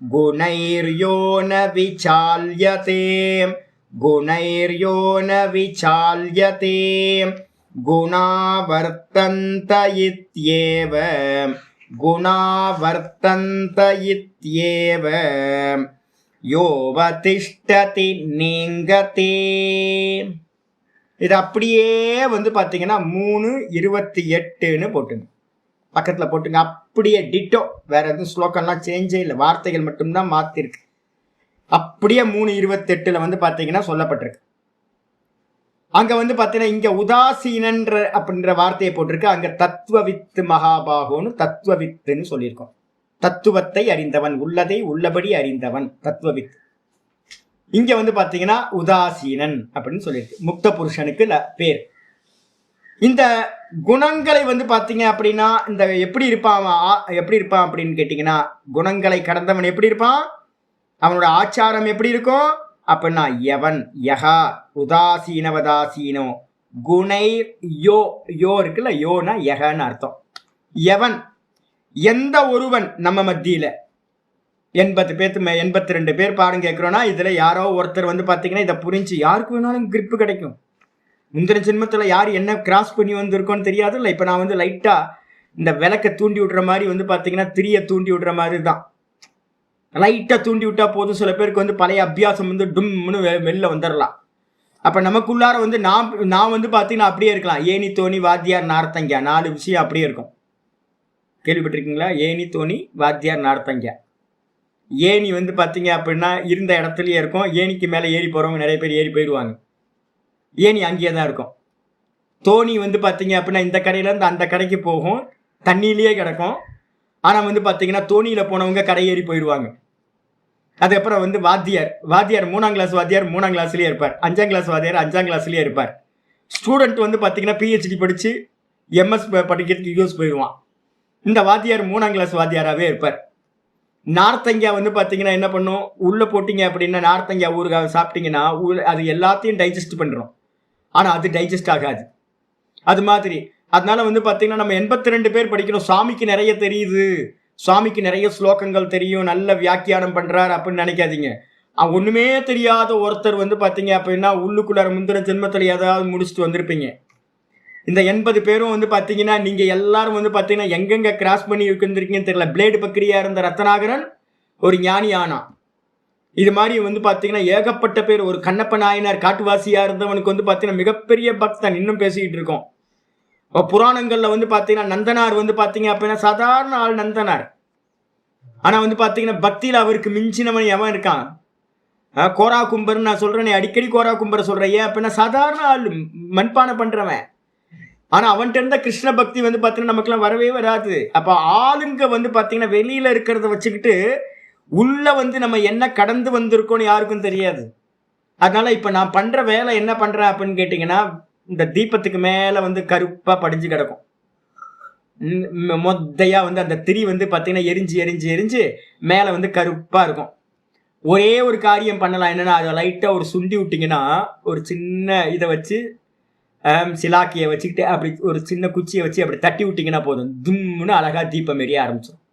A: குணைர்யோ ந விசால்யதே குணைர்யோ ந விசால்யதே குணாவர்த்தந்த இத்யேவ குணாவர்த்தந்த இத்யேவ யோவதிஷ்டதி நீங்கதே. இது அப்படியே பாத்தீங்கன்னா 3:28ன்னு போட்டுங்க, பக்கத்துல போட்டுங்க. அப்படியே டிட்டோ, வேற எதுவும் ஸ்லோகம்லாம் சேஞ்சே இல்லை, வார்த்தைகள் மட்டும்தான் மாத்திருக்கு. அப்படியே 3:28ல பாத்தீங்கன்னா சொல்லப்பட்டிருக்கு. அங்க பாத்தீங்கன்னா இங்க உதாசீனன்ற அப்படின்ற வார்த்தையை போட்டிருக்கு, அங்க தத்துவவித்து மகாபாகோன்னு தத்துவவித்துன்னு சொல்லியிருக்கோம். தத்துவத்தை அறிந்தவன், உள்ளதை உள்ளபடி அறிந்தவன் தத்துவவித். இங்க பாத்தீங்கன்னா உதாசீனன் அப்படின்னு சொல்லியிருக்கு. முக்த புருஷனுக்கு பேர். இந்த குணங்களை பாத்தீங்க அப்படின்னா இந்த எப்படி இருப்பான் அப்படின்னு கேட்டீங்கன்னா, குணங்களை கடந்தவன் எப்படி இருப்பான், அவனோட ஆச்சாரம் எப்படி இருக்கும் அப்படின்னா, எவன் யகா உதாசீனவதாசீனோ குணை யோ யோ இருக்குல்ல, யோனா யகன்னு அர்த்தம். எவன், எந்த ஒருவன் நம்ம மத்தியில 82 பேர் பாடம் கேட்கிறோம்னா இதுல யாரோ ஒருத்தர் பாத்தீங்கன்னா இதை புரிஞ்சு யாருக்கு வேணாலும் கிரிப்பு கிடைக்கும். முந்தின ஜென்மத்துல யார் என்ன கிராஸ் பண்ணி வந்திருக்கோன்னு தெரியாது இல்லை. இப்ப நான் லைட்டா இந்த விளக்க தூண்டி விடுற மாதிரி பாத்தீங்கன்னா திரிய தூண்டி விடுற மாதிரி தான், லைட்டா தூண்டி விட்டா போதும். சில பேருக்கு பழைய அபியாசம் டும்னு வெளில வந்துடலாம். அப்ப நமக்குள்ளார வந்து நான் வந்து பாத்தீங்கன்னா அப்படியே இருக்கலாம். ஏணி, தோணி, வாத்தியார், நார்த்தங்கியா 4 விஷயம் அப்படியே இருக்கும். கேள்விப்பட்டிருக்கீங்களா? ஏணி, தோணி, வாத்தியார், நார்த்தங்கியா. ஏணி வந்து பாத்தீங்க அப்படின்னா இருந்த இடத்துலயே இருக்கும். ஏணிக்கு மேல ஏறி போறவங்க நிறைய பேர் ஏறி போயிடுவாங்க. ஏணி அங்கேயே தான் இருக்கும். தோணி வந்து பாத்தீங்க அப்படின்னா இந்த கரையில இருந்து அந்த கரைக்கு போகும், தண்ணியிலேயே கிடக்கும். ஆனா வந்து பாத்தீங்கன்னா தோணியில போனவங்க கரை ஏறி போயிடுவாங்க. அதுக்கப்புறம் வந்து வாத்தியார் 3ஆம் கிளாஸ் வாத்தியார் 3ஆம் கிளாஸ்லயே இருப்பார். 5ஆம் கிளாஸ் வாத்தியார் 5ஆம் கிளாஸ்லயே இருப்பார். ஸ்டூடெண்ட் வந்து பாத்தீங்கன்னா PhD படிச்சு MS படிக்கிறதுக்கு யூஸ் போயிடுவான். இந்த வாத்தியார் 3ஆம் கிளாஸ் வாத்தியாராவே இருப்பார். நார்த்தங்கியா வந்து பாத்தீங்கன்னா என்ன பண்ணும், உள்ள போட்டீங்க அப்படின்னா நார்த்தங்கியா ஊறுகாய் சாப்பிட்டீங்கன்னா அது எல்லாத்தையும் டைஜஸ்ட் பண்றோம். ஆனா அது டைஜஸ்ட் ஆகாது. அது மாதிரி அதனால வந்து பாத்தீங்கன்னா நம்ம 82 பேர் படிக்கிறோம். சுவாமிக்கு நிறைய தெரியுது, சுவாமிக்கு நிறைய ஸ்லோகங்கள் தெரியும், நல்ல வியாக்கியானம் பண்றார் அப்படின்னு நினைக்காதீங்க. ஒண்ணுமே தெரியாத ஒருத்தர் வந்து பாத்தீங்க அப்படின்னா உள்ளுக்குள்ளார முந்தின ஜென்மத்துல ஏதாவது முடிச்சுட்டு வந்திருப்பீங்க. இந்த 80 பேரும் வந்து பாத்தீங்கன்னா நீங்க எல்லாரும் வந்து பாத்தீங்கன்னா எங்கெங்க கிராஸ் பண்ணி இருக்கிருக்கீங்கன்னு தெரியல. பிளேடு பக்கிரியா இருந்த ரத்னாகரன் ஒரு ஞானி ஆனா. இது மாதிரி வந்து பாத்தீங்கன்னா ஏகப்பட்ட பேர். ஒரு கண்ணப்ப நாயனார் காட்டுவாசியா இருந்தவனுக்கு வந்து பாத்தீங்கன்னா மிகப்பெரிய பக்தன். இன்னும் பேசிக்கிட்டு இருக்கோம். புராணங்கள்ல வந்து பாத்தீங்கன்னா நந்தனார் வந்து பாத்தீங்க அப்படின்னா சாதாரண ஆள் நந்தனார். ஆனா வந்து பாத்தீங்கன்னா பக்தியில அவருக்கு மிஞ்சினவன் எவன் இருக்கான்? கோரா கும்பர் நான் சொல்றேன், அடிக்கடி கோரா கும்பரை சொல்றேன். ஏன் அப்படின்னா சாதாரண ஆள், மண்பானை பண்றவன். ஆனா அவன்கிட்ட இருந்த கிருஷ்ண பக்தி வந்து பாத்தீங்கன்னா நமக்குலாம் வரவே வராது. அப்ப ஆளுங்க வந்து பாத்தீங்கன்னா வெளியில இருக்கிறத வச்சுக்கிட்டு உள்ள வந்து நம்ம என்ன கடந்து வந்திருக்கோம்னு யாருக்கும் தெரியாது. அதனால இப்ப நான் பண்ற வேலை என்ன பண்றேன் அப்படின்னு கேட்டீங்கன்னா, இந்த தீபத்துக்கு மேல வந்து கருப்பா படிஞ்சு கிடக்கும். மொத்தையா வந்து அந்த திரி வந்து பாத்தீங்கன்னா எரிஞ்சு எரிஞ்சு எரிஞ்சு மேல வந்து கருப்பா இருக்கும். ஒரே ஒரு காரியம் பண்ணலாம். என்னன்னா அதை லைட்டா ஒரு சுண்டி விட்டீங்கன்னா, ஒரு சின்ன இதை வச்சு சிலாக்கியை வச்சுக்கிட்டு அப்படி ஒரு சின்ன குச்சியை வச்சு அப்படி தட்டி விட்டீங்கன்னா போதும், தும்முன்னு அழகா தீபம் எரிய ஆரம்பிச்சிடும்.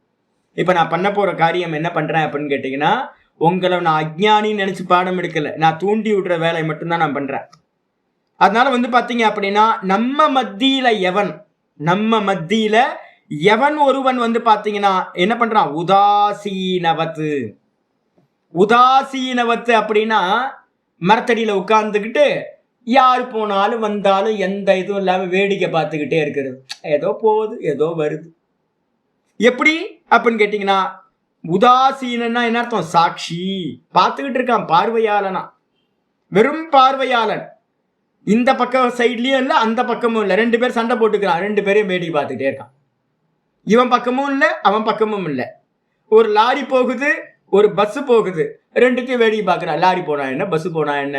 A: இப்ப நான் பண்ண போற காரியம் என்ன பண்றேன் அப்படின்னு கேட்டீங்கன்னா, உங்களை நான் அஜ்ஞானின்னு நினைச்சு பாடம் எடுக்கல, நான் தூண்டி விடுற வேலையை மட்டும்தான் நான் பண்றேன். அதனால வந்து பாத்தீங்க அப்படின்னா நம்ம மத்தியில எவன் ஒருவன் வந்து பாத்தீங்கன்னா என்ன பண்றான், உதாசீனவத்து அப்படின்னா மரத்தடியில உட்கார்ந்துக்கிட்டு யாரு போனாலும் வந்தாலும் எந்த இதுவும் இல்லாம வேடிக்கை பார்த்துக்கிட்டே இருக்கிறது. ஏதோ போகுது ஏதோ வருது. எப்படி அப்படின்னு கேட்டீங்கன்னா, உதாசீனா என்ன அர்த்தம்? சாட்சி, பார்த்துக்கிட்டு இருக்கான், பார்வையாளனா, வெறும் பார்வையாளன். இந்த பக்கம் சைட்லயும் இல்ல அந்த பக்கமும் இல்ல, 2 பேர் சண்டை போட்டுக்கிறான், 2 பேரையும் வேடிக்கை பார்த்துக்கிட்டே இருக்கான். இவன் பக்கமும் இல்ல அவன் பக்கமும் இல்ல. ஒரு லாரி போகுது ஒரு பஸ் போகுது, 2த்தையும் வேடிக்கை பார்க்கிறான். லாரி போனா என்ன, பஸ் போனா என்ன,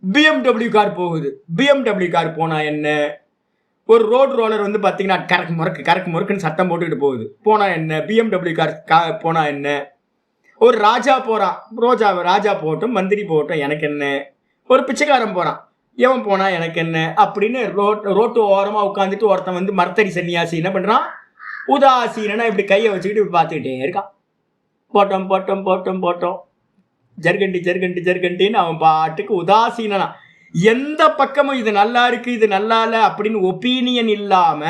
A: BMW கார் போகுது, BMW கார் போனா என்ன, ஒரு ரோட் ரோலர் வந்து பாத்தீங்கன்னா கரக்கு முறுக்குன்னு சத்தம் போட்டுக்கிட்டு போகுது, போனா என்ன, BMW கார் போனா என்ன, ஒரு ராஜா போறான், ராஜா போட்டும் மந்திரி போட்டும் எனக்கு என்ன, ஒரு பிச்சைக்காரன் போறான், எவன் போனா எனக்கு என்ன அப்படின்னு ரோட்டு ஓரமா உட்காந்துட்டு ஒருத்தன் வந்து மரத்தடி சன்னியாசி என்ன பண்றான், உதாசீனா இப்படி கையை வச்சுக்கிட்டு இப்படி பார்த்துக்கிட்டே இருக்கான். போட்டோம் ஜர்கண்டின்னு அவன் பாட்டுக்கு உதாசீனா. எந்த பக்கமும் இது நல்லா இருக்கு இது நல்லா இல்ல அப்படின்னு ஒப்பீனியன் இல்லாம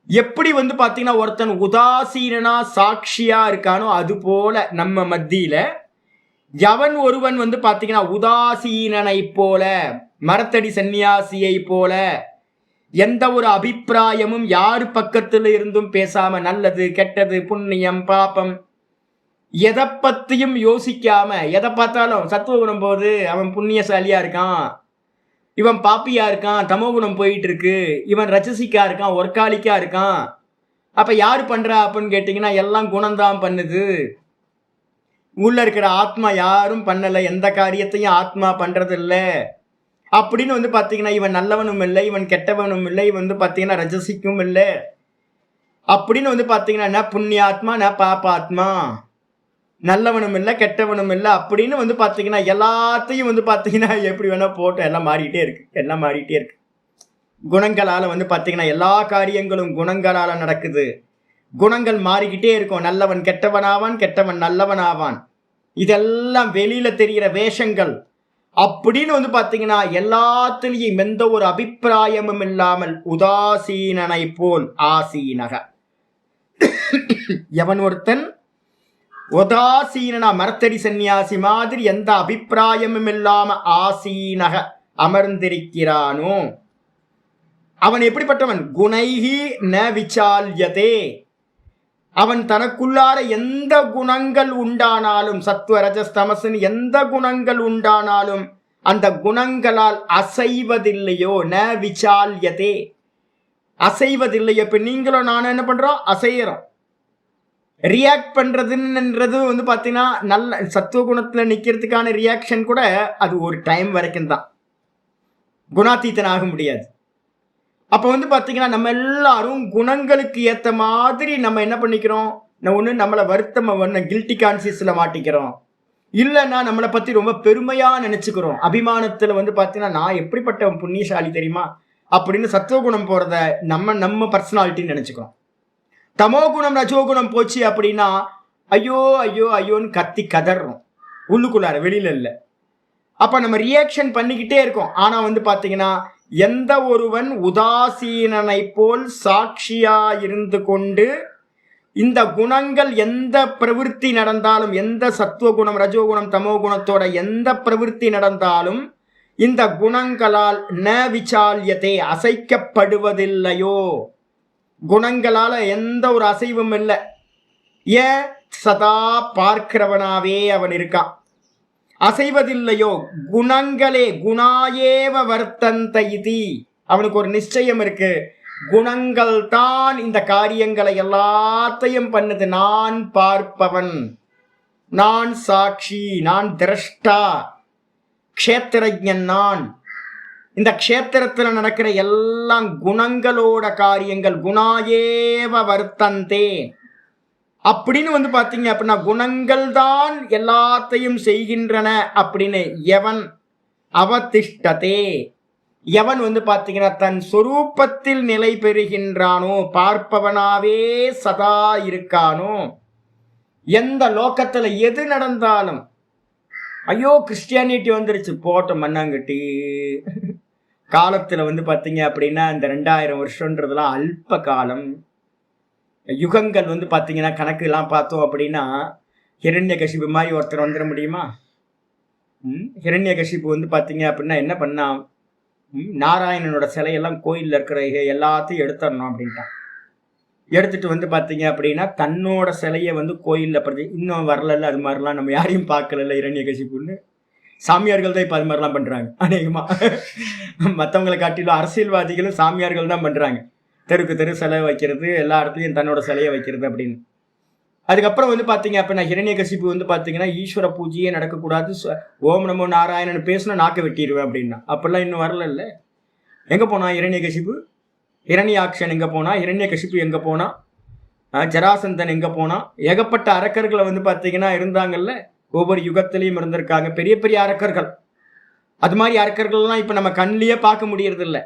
A: எப்படி வந்து பாத்தீங்கன்னா ஒருத்தன் உதாசீனா சாட்சியா இருக்கானோ அது போல நம்ம மத்தியில எவன் ஒருவன் வந்து பாத்தீங்கன்னா உதாசீனனை போல, மரத்தடி சன்னியாசியை போல எந்த ஒரு அபிப்பிராயமும் யாரு பக்கத்துல இருந்தும் பேசாம, நல்லது கெட்டது புண்ணியம் பாப்பம் எதை பத்தியும் யோசிக்காம, எதை பார்த்தாலும் சத்துவகுணம் போது அவன் புண்ணியசாலியா இருக்கான், இவன் பாப்பியா இருக்கான், தமோகுணம் போயிட்டு இருக்கு, இவன் ரஜசிக்கா இருக்கான், ஒர்க்காலிக்கா இருக்கான். அப்ப யாரு பண்றா அப்படின்னு கேட்டீங்கன்னா எல்லாம் குணம்தான் பண்ணுது. உள்ள இருக்கிற ஆத்மா யாரும் பண்ணல, எந்த காரியத்தையும் ஆத்மா பண்றது இல்லை அப்படின்னு வந்து பாத்தீங்கன்னா இவன் நல்லவனும் இல்லை இவன் கெட்டவனும் இல்லை, இவன் வந்து பாத்தீங்கன்னா ரஜசிக்கும் இல்லை அப்படின்னு வந்து பாத்தீங்கன்னா என்ன புண்ணியாத்மா ந பாப்பாத்மா, நல்லவனும் இல்லை கெட்டவனும் இல்லை அப்படின்னு வந்து பாத்தீங்கன்னா எல்லாத்தையும் வந்து பாத்தீங்கன்னா எப்படி வேணா போட்டு எல்லாம் மாறிட்டே இருக்கு. குணங்களால வந்து பாத்தீங்கன்னா எல்லா காரியங்களும் குணங்களால நடக்குது. குணங்கள் மாறிக்கிட்டே இருக்கும். நல்லவன் கெட்டவனாவான், கெட்டவன் நல்லவனாவான். இதெல்லாம் வெளியில தெரிகிற வேஷங்கள் அப்படின்னு வந்து பாத்தீங்கன்னா எல்லாத்திலையும் எந்த ஒரு அபிப்பிராயமும் இல்லாமல் உதாசீனனை போல் ஆசீனக. எவன் ஒருத்தன் உதாசீனா மரத்தடி சந்நியாசி மாதிரி எந்த அபிப்பிராயமும் இல்லாம ஆசீனக அமர்ந்திருக்கிறானோ அவன் எப்படிப்பட்டவன்? குணைஹி ந விசால்யதே. அவன் தனக்குள்ளார எந்த குணங்கள் உண்டானாலும், சத்துவ ரஜஸ் தமசுன்னு எந்த குணங்கள் உண்டானாலும் அந்த குணங்களால் அசைவதில்லையோ. ந விசால்யதே, அசைவதில்லையோ. இப்ப நீங்களும் நானும் என்ன பண்றோம்? அசைகிறோம். ரியாக்ட் பண்றதுன்றது பாத்தீங்கன்னா நல்ல சத்துவ குணத்துல நிக்கிறதுக்கான ரியாக்ஷன் கூட அது ஒரு டைம் வரைக்கும் தான், குணாதீத்தன் ஆக முடியாது. அப்போ பாத்தீங்கன்னா நம்ம எல்லாரும் குணங்களுக்கு ஏத்த மாதிரி நம்ம என்ன பண்ணிக்கிறோம்? ஒண்ணு நம்மளை வருத்தம் கில்ட்டி கான்சியஸ்ல மாட்டிக்கிறோம், இல்லைன்னா நம்மளை பத்தி ரொம்ப பெருமையா நினைச்சுக்கிறோம். அபிமானத்துல பாத்தீங்கன்னா நான் எப்படிப்பட்ட புண்ணியசாலி தெரியுமா அப்படின்னு சத்துவகுணம் போறத நம்ம பர்சனாலிட்டின்னு நினைச்சுக்கிறோம். தமோ குணம் ரஜோகுணம் போச்சு அப்படின்னா ஐயோ ஐயோ ஐயோன்னு கத்தி கதறோம் உள்ளுக்குள்ளார, வெளியில இல்லை. அப்ப நம்ம ரியாக்ஷன் பண்ணிக்கிட்டே இருக்கோம். ஆனா பாத்தீங்கன்னா எந்த ஒருவன் உதாசீனனை போல் சாட்சியா இருந்து கொண்டு இந்த குணங்கள் எந்த பிரவிற்த்தி நடந்தாலும், எந்த சத்துவகுணம் ரஜோகுணம் தமோ குணத்தோட எந்த பிரவிற்த்தி நடந்தாலும் இந்த குணங்களால் ந விசால்யத்தை அசைக்கப்படுவதில்லையோ. குணங்களால எந்த ஒரு அசைவும் இல்லை. ஏன்? சதா பார்க்கிறவனாவே அவன் இருக்கான், அசைவதில்லையோ. குணங்களே குணாயேவ வர்த்தந்த இதி, அவனுக்கு ஒரு நிச்சயம் இருக்கு. குணங்கள் தான் இந்த காரியங்களை எல்லாத்தையும் பண்ணுது. நான் பார்ப்பவன், நான் சாட்சி, நான் திரஷ்டா, க்ஷேத்திரஜன் நான். இந்த க்ஷேத்திரத்துல நடக்கிற எல்லாம் குணங்களோட காரியங்கள். குணாயேவ வர்த்தந்தே அப்படின்னு பாத்தீங்க அப்படின்னா குணங்கள் தான் எல்லாத்தையும் செய்கின்றன அப்படின்னு எவன் அவதிஷ்டதே, எவன் பாத்தீங்கன்னா தன் சொரூபத்தில் நிலை பெறுகின்றானோ, பார்ப்பவனாவே சதா இருக்கானோ. எந்த லோகத்துல எது நடந்தாலும் ஐயோ கிறிஸ்டியானிட்டி வந்துருச்சு போட்ட மண்ணாங்கட்டி காலத்துல பாத்தீங்க அப்படின்னா இந்த 2000 வருஷம்ன்றதுலாம் அல்ப காலம். யுகங்கள் பாத்தீங்கன்னா கணக்கு எல்லாம் பார்த்தோம் அப்படின்னா ஹிரண்யகசிபு மாதிரி ஒருத்தர் வந்துட முடியுமா? ஹிரண்யகசிபு பாத்தீங்க அப்படின்னா என்ன பண்ணா, நாராயணனோட சிலையெல்லாம் கோயில்ல இருக்கிற எல்லாத்தையும் எடுத்துடணும் அப்படின்ட்டான். எடுத்துட்டு பாத்தீங்க அப்படின்னா தன்னோட சிலையை கோயில்ல இன்னும் வரல. அது மாதிரிலாம் நம்ம யாரையும் பார்க்கல ஹிரண்யகசிபுன்னு. சாமியார்கள் தான் இப்ப அது மாதிரிலாம் பண்றாங்க அநேகமா. மற்றவங்களை காட்டிலும் அரசியல்வாதிகளும் சாமியார்கள் தான் பண்றாங்க. தெருக்கு தெரு சிலை வைக்கிறது, எல்லா இடத்துலையும் தன்னோட சிலையை வைக்கிறது அப்படின்னு. அதுக்கப்புறம் பாத்தீங்க அப்படின்னா ஹிரண்யகசிபு பாத்தீங்கன்னா ஈஸ்வர பூஜையே நடக்கக்கூடாது, ஓம் நமோ நாராயணன் பேசினா நாக்க வெட்டிடுவேன் அப்படின்னா. அப்பெல்லாம் இன்னும் வரல. எங்க போனா ஹிரண்யகசிபு? ஹிரண்யாக்ஷன் எங்க போனா? ஹிரண்யகசிபு எங்க போனா? ஜராசந்தன் எங்க போனா? ஏகப்பட்ட அரக்கர்களை பாத்தீங்கன்னா இருந்தாங்கல்ல, ஒவ்வொரு யுகத்திலையும் இருந்திருக்காங்க பெரிய பெரிய அரக்கர்கள். அது மாதிரி அரக்கர்கள்லாம் இப்ப நம்ம கண்ணிலேயே பார்க்க முடியறது இல்லை.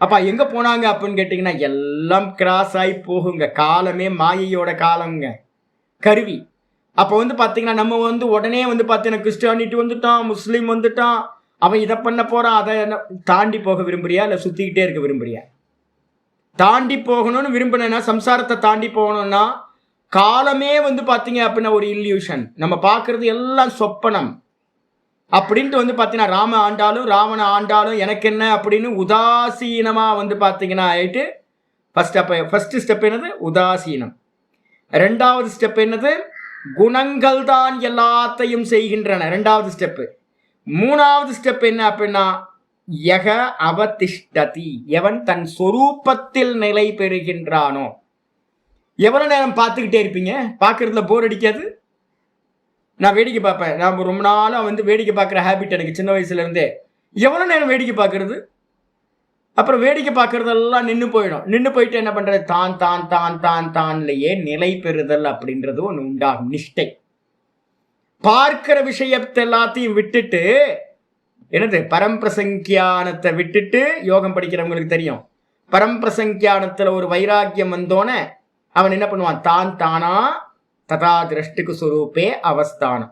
A: அப்ப எங்க போனாங்க அப்படின்னு கேட்டீங்கன்னா எல்லாம் கிராஸ் ஆகி போகுங்க. காலமே மாயையோட காலம்ங்க, கருவி. அப்ப பாத்தீங்கன்னா நம்ம உடனே பாத்தீங்கன்னா கிறிஸ்டியானிட்டி வந்துட்டான், முஸ்லீம் வந்துட்டான், அவன் இதை பண்ண போறான், அதை தாண்டி போக விரும்புறியா இல்ல சுத்திக்கிட்டே இருக்க விரும்புறியா? தாண்டி போகணும்னு விரும்பினா, சம்சாரத்தை தாண்டி போகணும்னா காலமே பாத்தீங்க அப்படின்னா ஒரு இல்யூஷன். நம்ம பாக்குறது எல்லாம் சொப்பனம் அப்படின்ட்டு பாத்தீங்கன்னா ராம ஆண்டாலும் ராவண ஆண்டாலும் எனக்கு என்ன அப்படின்னு உதாசீனமா பாத்தீங்கன்னா ஆயிட்டு ஃபர்ஸ்ட் ஸ்டெப் என்னது? உதாசீனம். 2வது ஸ்டெப் என்னது? குணங்கள் தான் எல்லாத்தையும் செய்கின்றன, 2வது ஸ்டெப். 3வது ஸ்டெப் என்ன அப்படின்னா யக அவதிஷ்டதி, எவன் தன் சொரூபத்தில் நிலை பெறுகின்றானோ. எவ்வளவு நேரம் பார்த்துக்கிட்டே இருப்பீங்க? பார்க்கறதுல போர் அடிக்காது? நான் வேடிக்கை பார்ப்பேன். நான் ரொம்ப நாளா வேடிக்கை பார்க்குற ஹேபிட் எனக்கு சின்ன வயசுல இருந்தே. எவ்வளவு நேரம் வேடிக்கை பார்க்கறது? அப்புறம் வேடிக்கை பார்க்கறதெல்லாம் நின்று போயிடும். நின்று போயிட்டு என்ன பண்றது? தான் தான் தான் தான் தான்லயே நிலை பெறுதல் அப்படின்றது ஒன்று உண்டாகும். நிஷ்டை. பார்க்கிற விஷயத்தை எல்லாத்தையும் விட்டுட்டு என்னது பரம்பிரசங்கியானத்தை விட்டுட்டு, யோகம் படிக்கிறவங்களுக்கு தெரியும், பரம்பிரசங்கியானத்துல ஒரு வைராக்கியம் வந்தோன்னே அவன் என்ன பண்ணுவான்? தான் தானா ததா திரஷ்டுக்கு சுரூப்பே அவஸ்தானம்.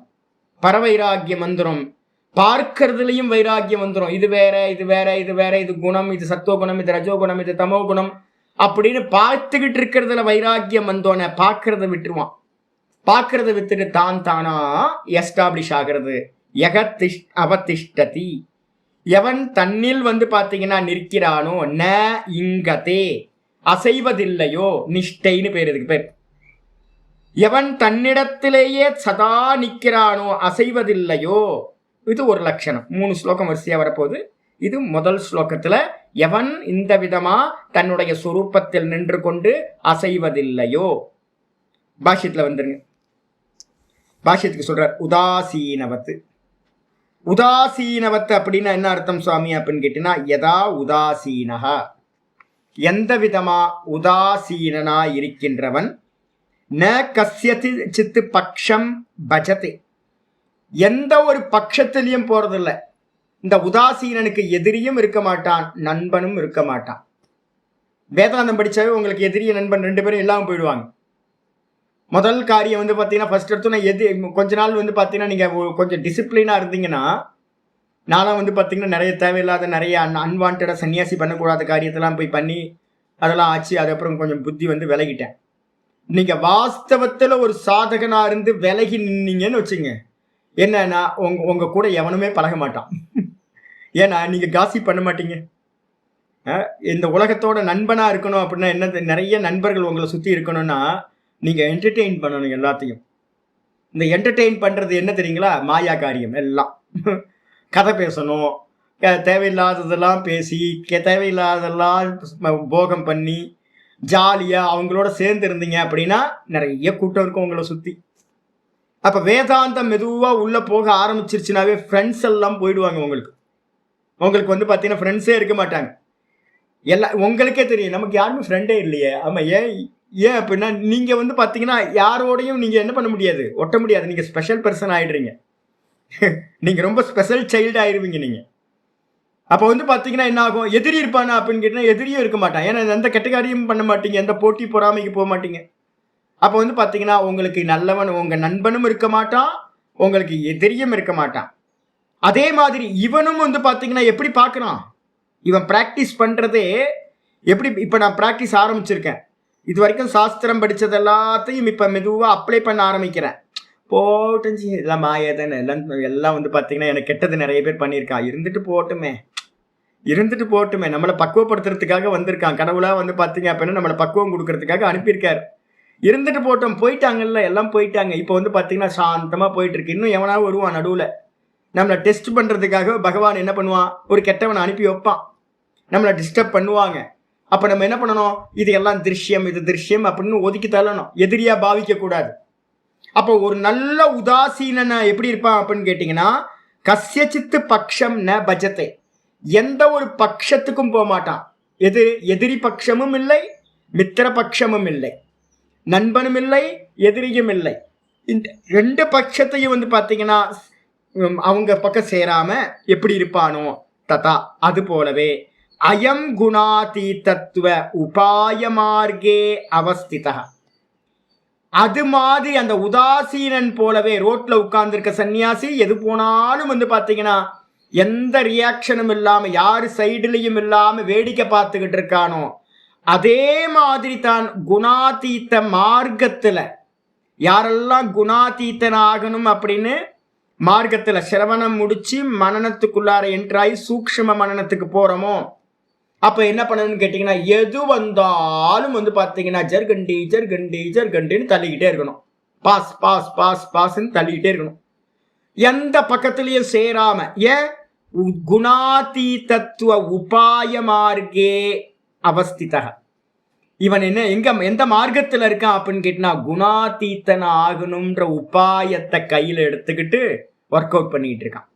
A: பரவைராக்கியம் வந்துடும். பார்க்கறதுலையும் வைராக்கியம் வந்துடும். இது வேற இது வேற இது வேற, இது குணம், இது சத்துவகுணம், இது ரஜோகுணம், இது தமோ குணம் அப்படின்னு பார்த்துக்கிட்டு இருக்கிறதுல வைராக்கியம் வந்தோன்னே பார்க்கறத விட்டுருவான். பார்க்கறத வித்துட்டு தான் தானா எஸ்டாப்ளிஷ் ஆகிறது. அவதிஷ்டதி, எவன் தன்னில் வந்து பாத்தீங்கன்னா நிற்கிறானோ, ந இங்கதே அசைவதில்லையோ, நிஷ்டைன்னு பேர், இதுக்கு பேர். எவன் தன்னிடத்திலேயே சதா நிற்கிறானோ, அசைவதில்லையோ, இது ஒரு லட்சணம். 3 ஸ்லோகம் வரிசையா வரப்போகுது. இது முதல் ஸ்லோகத்துல எவன் இந்த விதமா தன்னுடைய சொரூபத்தில் நின்று கொண்டு அசைவதில்லையோ. பாஷ்யத்துல வந்துருங்க. பாஷ்யத்துக்கு சொல்ற உதாசீனவத்து. உதாசீனவத்து அப்படின்னா என்ன அர்த்தம் சுவாமி அப்படின்னு கேட்டீங்கன்னா, யதா உதாசீனஹா, எந்த விதமா உதாசீனனா இருக்கின்றவன், ந கஸ்யதி சித்து பக்ஷம் பஜதி, எந்த ஒரு பட்சத்திலையும் போறதில்ல. இந்த உதாசீனனுக்கு எதிரியும் இருக்க மாட்டான், நண்பனும் இருக்க மாட்டான். வேதாந்தம் படிச்சாவே உங்களுக்கு எதிரிய நண்பன் 2 பேரும் இல்லாமல் போயிடுவாங்க. முதல் காரியம் வந்து பார்த்தீங்கன்னா, ஃபர்ஸ்ட் எடுத்தோன்னா கொஞ்ச நாள் வந்து பார்த்தீங்கன்னா, நீங்கள் கொஞ்சம் டிசிப்ளினாக இருந்தீங்கன்னா, நானும் வந்து பார்த்தீங்கன்னா நிறைய தேவையில்லாத நிறைய அன்வான்டாக சன்னியாசி பண்ணக்கூடாத காரியத்தெல்லாம் போய் பண்ணி அதெல்லாம் ஆச்சு. அதுக்கப்புறம் கொஞ்சம் புத்தி வந்து விலகிட்டேன். நீங்கள் வாஸ்தவத்தில் ஒரு சாதகனாக இருந்து விலகி நின்னீங்கன்னு வச்சுங்க, என்னன்னா உங்க கூட எவனுமே பழக மாட்டான். ஏன்னா நீங்கள் காசி பண்ண மாட்டீங்க. இந்த உலகத்தோட நண்பனாக இருக்கணும் அப்படின்னா என்ன, நிறைய நண்பர்கள் உங்களை சுற்றி இருக்கணும்னா நீங்கள் என்டர்டெயின் பண்ணணும் எல்லாத்தையும். இந்த என்டர்டெயின் பண்ணுறது என்ன தெரியுங்களா, மாயா காரியம் எல்லாம். கதை பேசணும், தேவையில்லாததெல்லாம் பேசி, தேவையில்லாததெல்லாம் போகம் பண்ணி ஜாலியாக அவங்களோட சேர்ந்து இருந்தீங்க அப்படின்னா நிறைய கூட்டம் இருக்கும் உங்களை சுற்றி. அப்போ வேதாந்தம் மெதுவாக உள்ளே போக ஆரம்பிச்சிருச்சுனாவே ஃப்ரெண்ட்ஸ் எல்லாம் போயிடுவாங்க. உங்களுக்கு வந்து பார்த்தீங்கன்னா ஃப்ரெண்ட்ஸே இருக்க மாட்டாங்க. உங்களுக்கே தெரியும், நமக்கு யாருமே ஃப்ரெண்டே இல்லையே. ஆமாம், ஏன் அப்படின்னா நீங்கள் வந்து பார்த்தீங்கன்னா யாரோடையும் நீங்கள் என்ன பண்ண முடியாது, ஒட்ட முடியாது. நீங்கள் ஸ்பெஷல் பர்சன் ஆகிடுறீங்க. நீங்கள் ரொம்ப ஸ்பெஷல் சைல்டு ஆயிடுவீங்க நீங்கள். அப்போ வந்து பார்த்தீங்கன்னா என்ன ஆகும், எதிரி இருப்பானா அப்படின்னு கேட்டிங்கன்னா எதிரியும் இருக்க மாட்டான். ஏன்னா எந்த கெட்டகாரியும் பண்ண மாட்டீங்க, எந்த போட்டி பொறாமைக்கு போக மாட்டீங்க. அப்போ வந்து பார்த்தீங்கன்னா உங்களுக்கு நல்லவன், உங்கள் நண்பனும் இருக்க மாட்டான், உங்களுக்கு எதிரியும் இருக்க மாட்டான். அதே மாதிரி இவனும் வந்து பார்த்தீங்கன்னா எப்படி பார்க்குறான், இவன் ப்ராக்டிஸ் பண்ணுறதே எப்படி. இப்போ நான் ப்ராக்டிஸ் ஆரம்பிச்சிருக்கேன். இது வரைக்கும் சாஸ்திரம் படித்தது எல்லாத்தையும் இப்போ மெதுவாக அப்ளை பண்ண ஆரம்பிக்கிறேன். போட்டுச்சு எல்லாம் மாயதானே, எல்லாம் வந்து பார்த்தீங்கன்னா எனக்கு கெட்டது நிறைய பேர் பண்ணியிருக்கான். இருந்துட்டு போட்டுமே நம்மளை பக்குவப்படுத்துறதுக்காக வந்திருக்கான். கடவுளாக வந்து பார்த்தீங்க அப்படின்னா நம்மளை பக்குவம் கொடுக்கறதுக்காக அனுப்பியிருக்காரு. இருந்துட்டு போட்டோம், போயிட்டாங்கல்ல, எல்லாம் போயிட்டாங்க. இப்போ வந்து பார்த்தீங்கன்னா சாந்தமாக போயிட்டு இருக்கு. இன்னும் எவனாவது வருவான் நடுவில் நம்மளை டெஸ்ட் பண்ணுறதுக்காக. பகவான் என்ன பண்ணுவான், ஒரு கெட்டவனை அனுப்பி வைப்பான், நம்மளை டிஸ்டர்ப் பண்ணுவாங்க. அப்போ நம்ம என்ன பண்ணணும், இது எல்லாம் திருஷ்யம், இது திருஷ்யம் அப்படின்னு ஒதுக்கி தள்ளணும், எதிரியாக பாவிக்கக்கூடாது. அப்போ ஒரு நல்ல உதாசீனனை எப்படி இருப்பான் அப்படின்னு கேட்டிங்கன்னா, கஸ்யசித்து பக்ஷம் ந பஜத்தை, எந்த ஒரு பட்சத்துக்கும் போக மாட்டான். எதிரி பட்சமும் இல்லை, மித்திர பட்சமும் இல்லை, நண்பனும் இல்லை, எதிரியும் இல்லை. இந்த 2 பட்சத்தையும் வந்து பார்த்தீங்கன்னா அவங்க பக்கம் சேராம எப்படி இருப்பானோ ததா, அது போலவே அயம் குணாதீதத்துவ உபாய மார்க்கே அவஸ்திதா, அது மாதிரி அந்த உதாசீனன் போலவே ரோட்ல உட்கார்ந்துருக்க சன்னியாசி எது போனாலும் வந்து பார்த்தீங்கன்னா எந்த ரியாக்ஷனும் இல்லாம, யாரு சைடுலையும் இல்லாம வேடிக்கை பார்த்துக்கிட்டு இருக்கானோ, அதே மாதிரி தான் குணாதீத்த மார்க்கத்துல யாரெல்லாம் குணாதீத்தன் ஆகணும் அப்படின்னு மார்க்கத்துல சிரவணம் முடிச்சு மனநத்துக்குள்ளார என்ட்ராயி சூக்ஷ்ம மனநத்துக்கு போறோமோ, அப்ப என்ன பண்ணணும்னு கேட்டீங்கன்னா, எது வந்தாலும் வந்து பார்த்தீங்கன்னா ஜர்கண்டி ஜர்கண்டி ஜர்கண்டின்னு தள்ளிக்கிட்டே இருக்கணும். பாஸ் பாஸ் பாஸ் பாஸ்ன்னு தள்ளிக்கிட்டே இருக்கணும், எந்த பக்கத்திலையும் சேராம. ஏன், குணாதீதத்துவ உபாய மார்க்கே அவஸ்திதா. இவன் எந்த மார்க்கத்தில் இருக்கான் அப்படின்னு கேட்டினா, குணாதீத்தன ஆகணும்ன்ற உபாயத்தை கையில் எடுத்துக்கிட்டு ஒர்க் அவுட் பண்ணிட்டு இருக்கான்.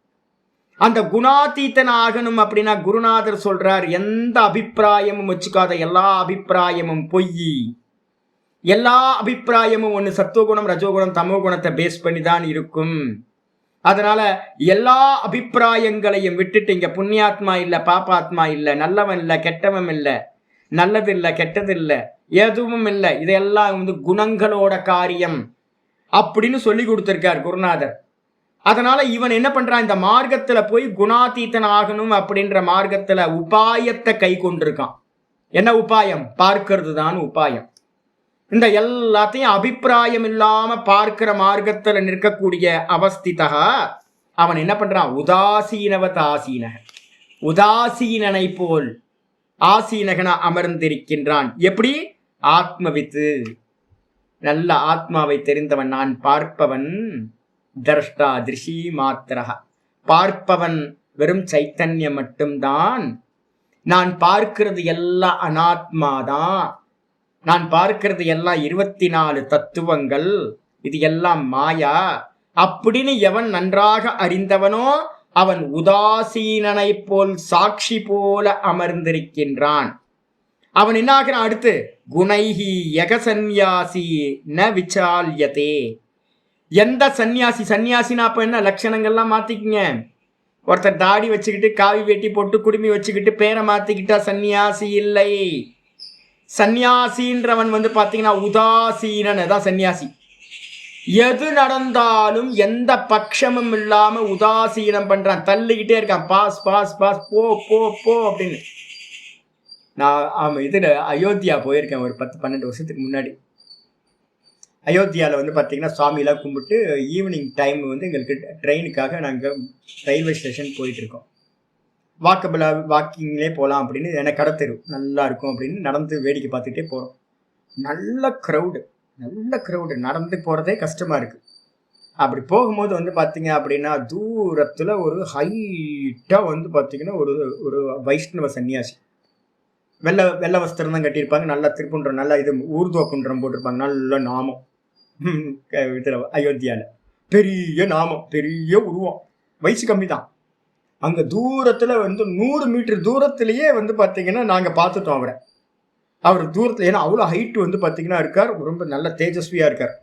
A: அந்த குணாதீத்தன ஆகணும் அப்படின்னா குருநாதர் சொல்றார், எந்த அபிப்பிராயமும் வச்சுக்காத, எல்லா அபிப்பிராயமும் பொய், எல்லா அபிப்பிராயமும் ஒன்று சத்துவகுணம் ரஜோகுணம் தமோ குணத்தை பேஸ் பண்ணி தான் இருக்கும். அதனால எல்லா அபிப்பிராயங்களையும் விட்டுட்டு, இங்க புண்ணியாத்மா இல்ல, பாப்பாத்மா இல்ல, நல்லவன் இல்ல, கெட்டவன் இல்ல, நல்லது இல்லை கெட்டது இல்லை, எதுவும் இல்லை, இதெல்லாம் வந்து குணங்களோட காரியம் அப்படின்னு சொல்லி கொடுத்திருக்கார் குருநாதர். அதனால இவன் என்ன பண்றான், இந்த மார்க்கத்துல போய் குணாதீத்தன் ஆகணும் அப்படின்ற மார்க்கத்துல உபாயத்தை கை கொண்டிருக்கான். என்ன உபாயம், பார்க்கிறது தான் உபாயம். இந்த எல்லாத்தையும் அபிப்பிராயம் இல்லாம பார்க்கிற மார்க்கத்துல நிற்கக்கூடிய அவஸ்திதா அவன் என்ன பண்றான்? உதாசீனவத் ஆசீனக, உதாசீனனை போல் ஆசீனகனா அமர்ந்திருக்கின்றான். எப்படி? ஆத்மவித்து, நல்ல ஆத்மாவை தெரிந்தவன், நான் பார்ப்பவன். தர்ஷ்டா திருஷி மாத்திரா, பார்ப்பவன் வெறும் சைத்தன்யம் மட்டும்தான். நான் பார்க்கிறது எல்லாம் அனாத்மாதான். நான் பார்க்கிறது எல்லாம் 24 தத்துவங்கள், இது எல்லாம் மாயா அப்படின்னு எவன் நன்றாக அறிந்தவனோ அவன் உதாசீனனை போல் சாட்சி போல அமர்ந்திருக்கின்றான். அவன் என்ன ஆகிறான்? அடுத்து குணைஹி யகசன்யாசி ந விசால்யதே. எந்த சன்னியாசி, சன்னியாசினா அப்ப என்ன லட்சணங்கள்லாம் மாத்திக்குங்க. ஒருத்தர் தாடி வச்சுக்கிட்டு காவி வேட்டி போட்டு குடுமி வச்சுக்கிட்டு பேரை மாத்திக்கிட்டா சன்னியாசி இல்லை. சன்னியாசின்றவன் பாத்தீங்கன்னா உதாசீனன் தான் சன்னியாசி. எது நடந்தாலும் எந்த பட்சமும் இல்லாம உதாசீனம் பண்றான், தள்ளிக்கிட்டே இருக்கான். பாஸ் பாஸ் பாஸ், போ போ போ அப்படின்னு. நான் இதுல அயோத்தியா போயிருக்கேன் ஒரு 10-12 வருஷத்துக்கு முன்னாடி. அயோத்தியாவில் பார்த்தீங்கன்னா சுவாமியெல்லாம் கும்பிட்டு ஈவினிங் டைம் எங்களுக்கு ட்ரெயினுக்காக நாங்கள் ரயில்வே ஸ்டேஷன் போயிட்டுருக்கோம். வாக்கிங்லேயே போகலாம் அப்படின்னு, எனக்கு கடத்தெரு நல்லா இருக்கும் அப்படின்னு நடந்து வேடிக்கை பார்த்துட்டே போகிறோம். நல்ல க்ரௌடு, நடந்து போகிறதே கஷ்டமாக இருக்குது. அப்படி போகும்போது பார்த்தீங்க அப்படின்னா தூரத்தில் ஒரு ஹைட்டாக பார்த்தீங்கன்னா ஒரு ஒரு வைஷ்ணவ சன்னியாசி, வெள்ளை வஸ்திரம் தான் கட்டியிருப்பாங்க, நல்லா திருப்புன்றம், நல்லா இது ஊர்துவ குன்றம் போட்டிருப்பாங்க, நல்ல நாமம். இதில் அயோத்தியாவில் பெரிய நாமம், பெரிய உருவம், வயசு கம்மி தான். அங்கே தூரத்தில் 100 மீட்டர் தூரத்திலேயே பார்த்தீங்கன்னா நாங்கள் பார்த்துட்டோம் அவரை. அவர் தூரத்தில், ஏன்னா அவ்வளோ ஹைட்டு பார்த்தீங்கன்னா இருக்கார், ரொம்ப நல்ல தேஜஸ்வியாக இருக்கார்.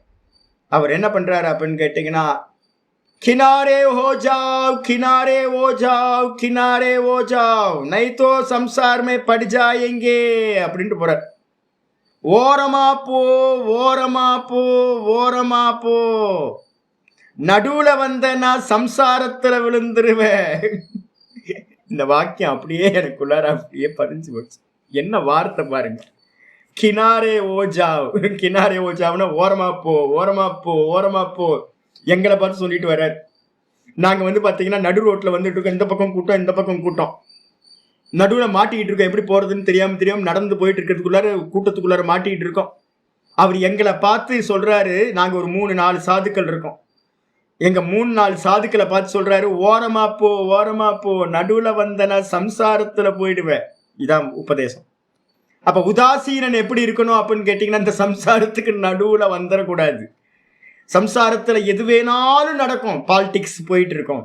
A: அவர் என்ன பண்ணுறாரு அப்படின்னு கேட்டிங்கன்னா, கினாரே ஹோ ஜாவ், கினாரே ஓ ஜாவ், கினாரே ஓ ஜாவ், நைத்தோ சம்சாரமே படி ஜாயேங்கே அப்படின்ட்டு போகிறார். ஓரமா போ, ஓரமா போ, ஓரமா போ, நடுவுல நான் சம்சாரத்துல விழுந்துருவேன். இந்த வாக்கியம் அப்படியே எனக்குள்ளார அப்படியே பதிஞ்சு போச்சு. என்ன வார்த்தை பாருங்க, கினாரே ஓஜாவ், கினாரே ஓஜாவ்னா ஓரமா போ, ஓரமா போ, ஓரமா போ. எங்களை பார்த்து சொல்லிட்டு வர்றாரு. நாங்க பாத்தீங்கன்னா நடு ரோட்ல வந்துட்டு இருக்கோம், இந்த பக்கம் கூட்டம், இந்த பக்கம் கூட்டம், நடுவில் மாட்டிக்கிட்டு இருக்கோம். எப்படி போறதுன்னு தெரியாம நடந்து போயிட்டு இருக்கிறதுக்குள்ளார கூட்டத்துக்குள்ளார மாட்டிக்கிட்டு இருக்கோம். அவர் எங்களை பார்த்து சொல்றாரு, நாங்க ஒரு 3-4 சாதுக்கள் இருக்கோம், எங்க 3-4 சாதுக்களை பார்த்து சொல்றாரு, ஓரமா போ, ஓரமா போ, நடுவுல வந்தனா சம்சாரத்துல போயிடுவேன். இதான் உபதேசம். அப்ப உதாசீனன் எப்படி இருக்கணும் அப்படின்னு கேட்டீங்கன்னா, இந்த சம்சாரத்துக்கு நடுவுல வந்துடக்கூடாது. சம்சாரத்துல எது வேணாலும் நடக்கும். பாலிடிக்ஸ் போயிட்டு இருக்கோம்,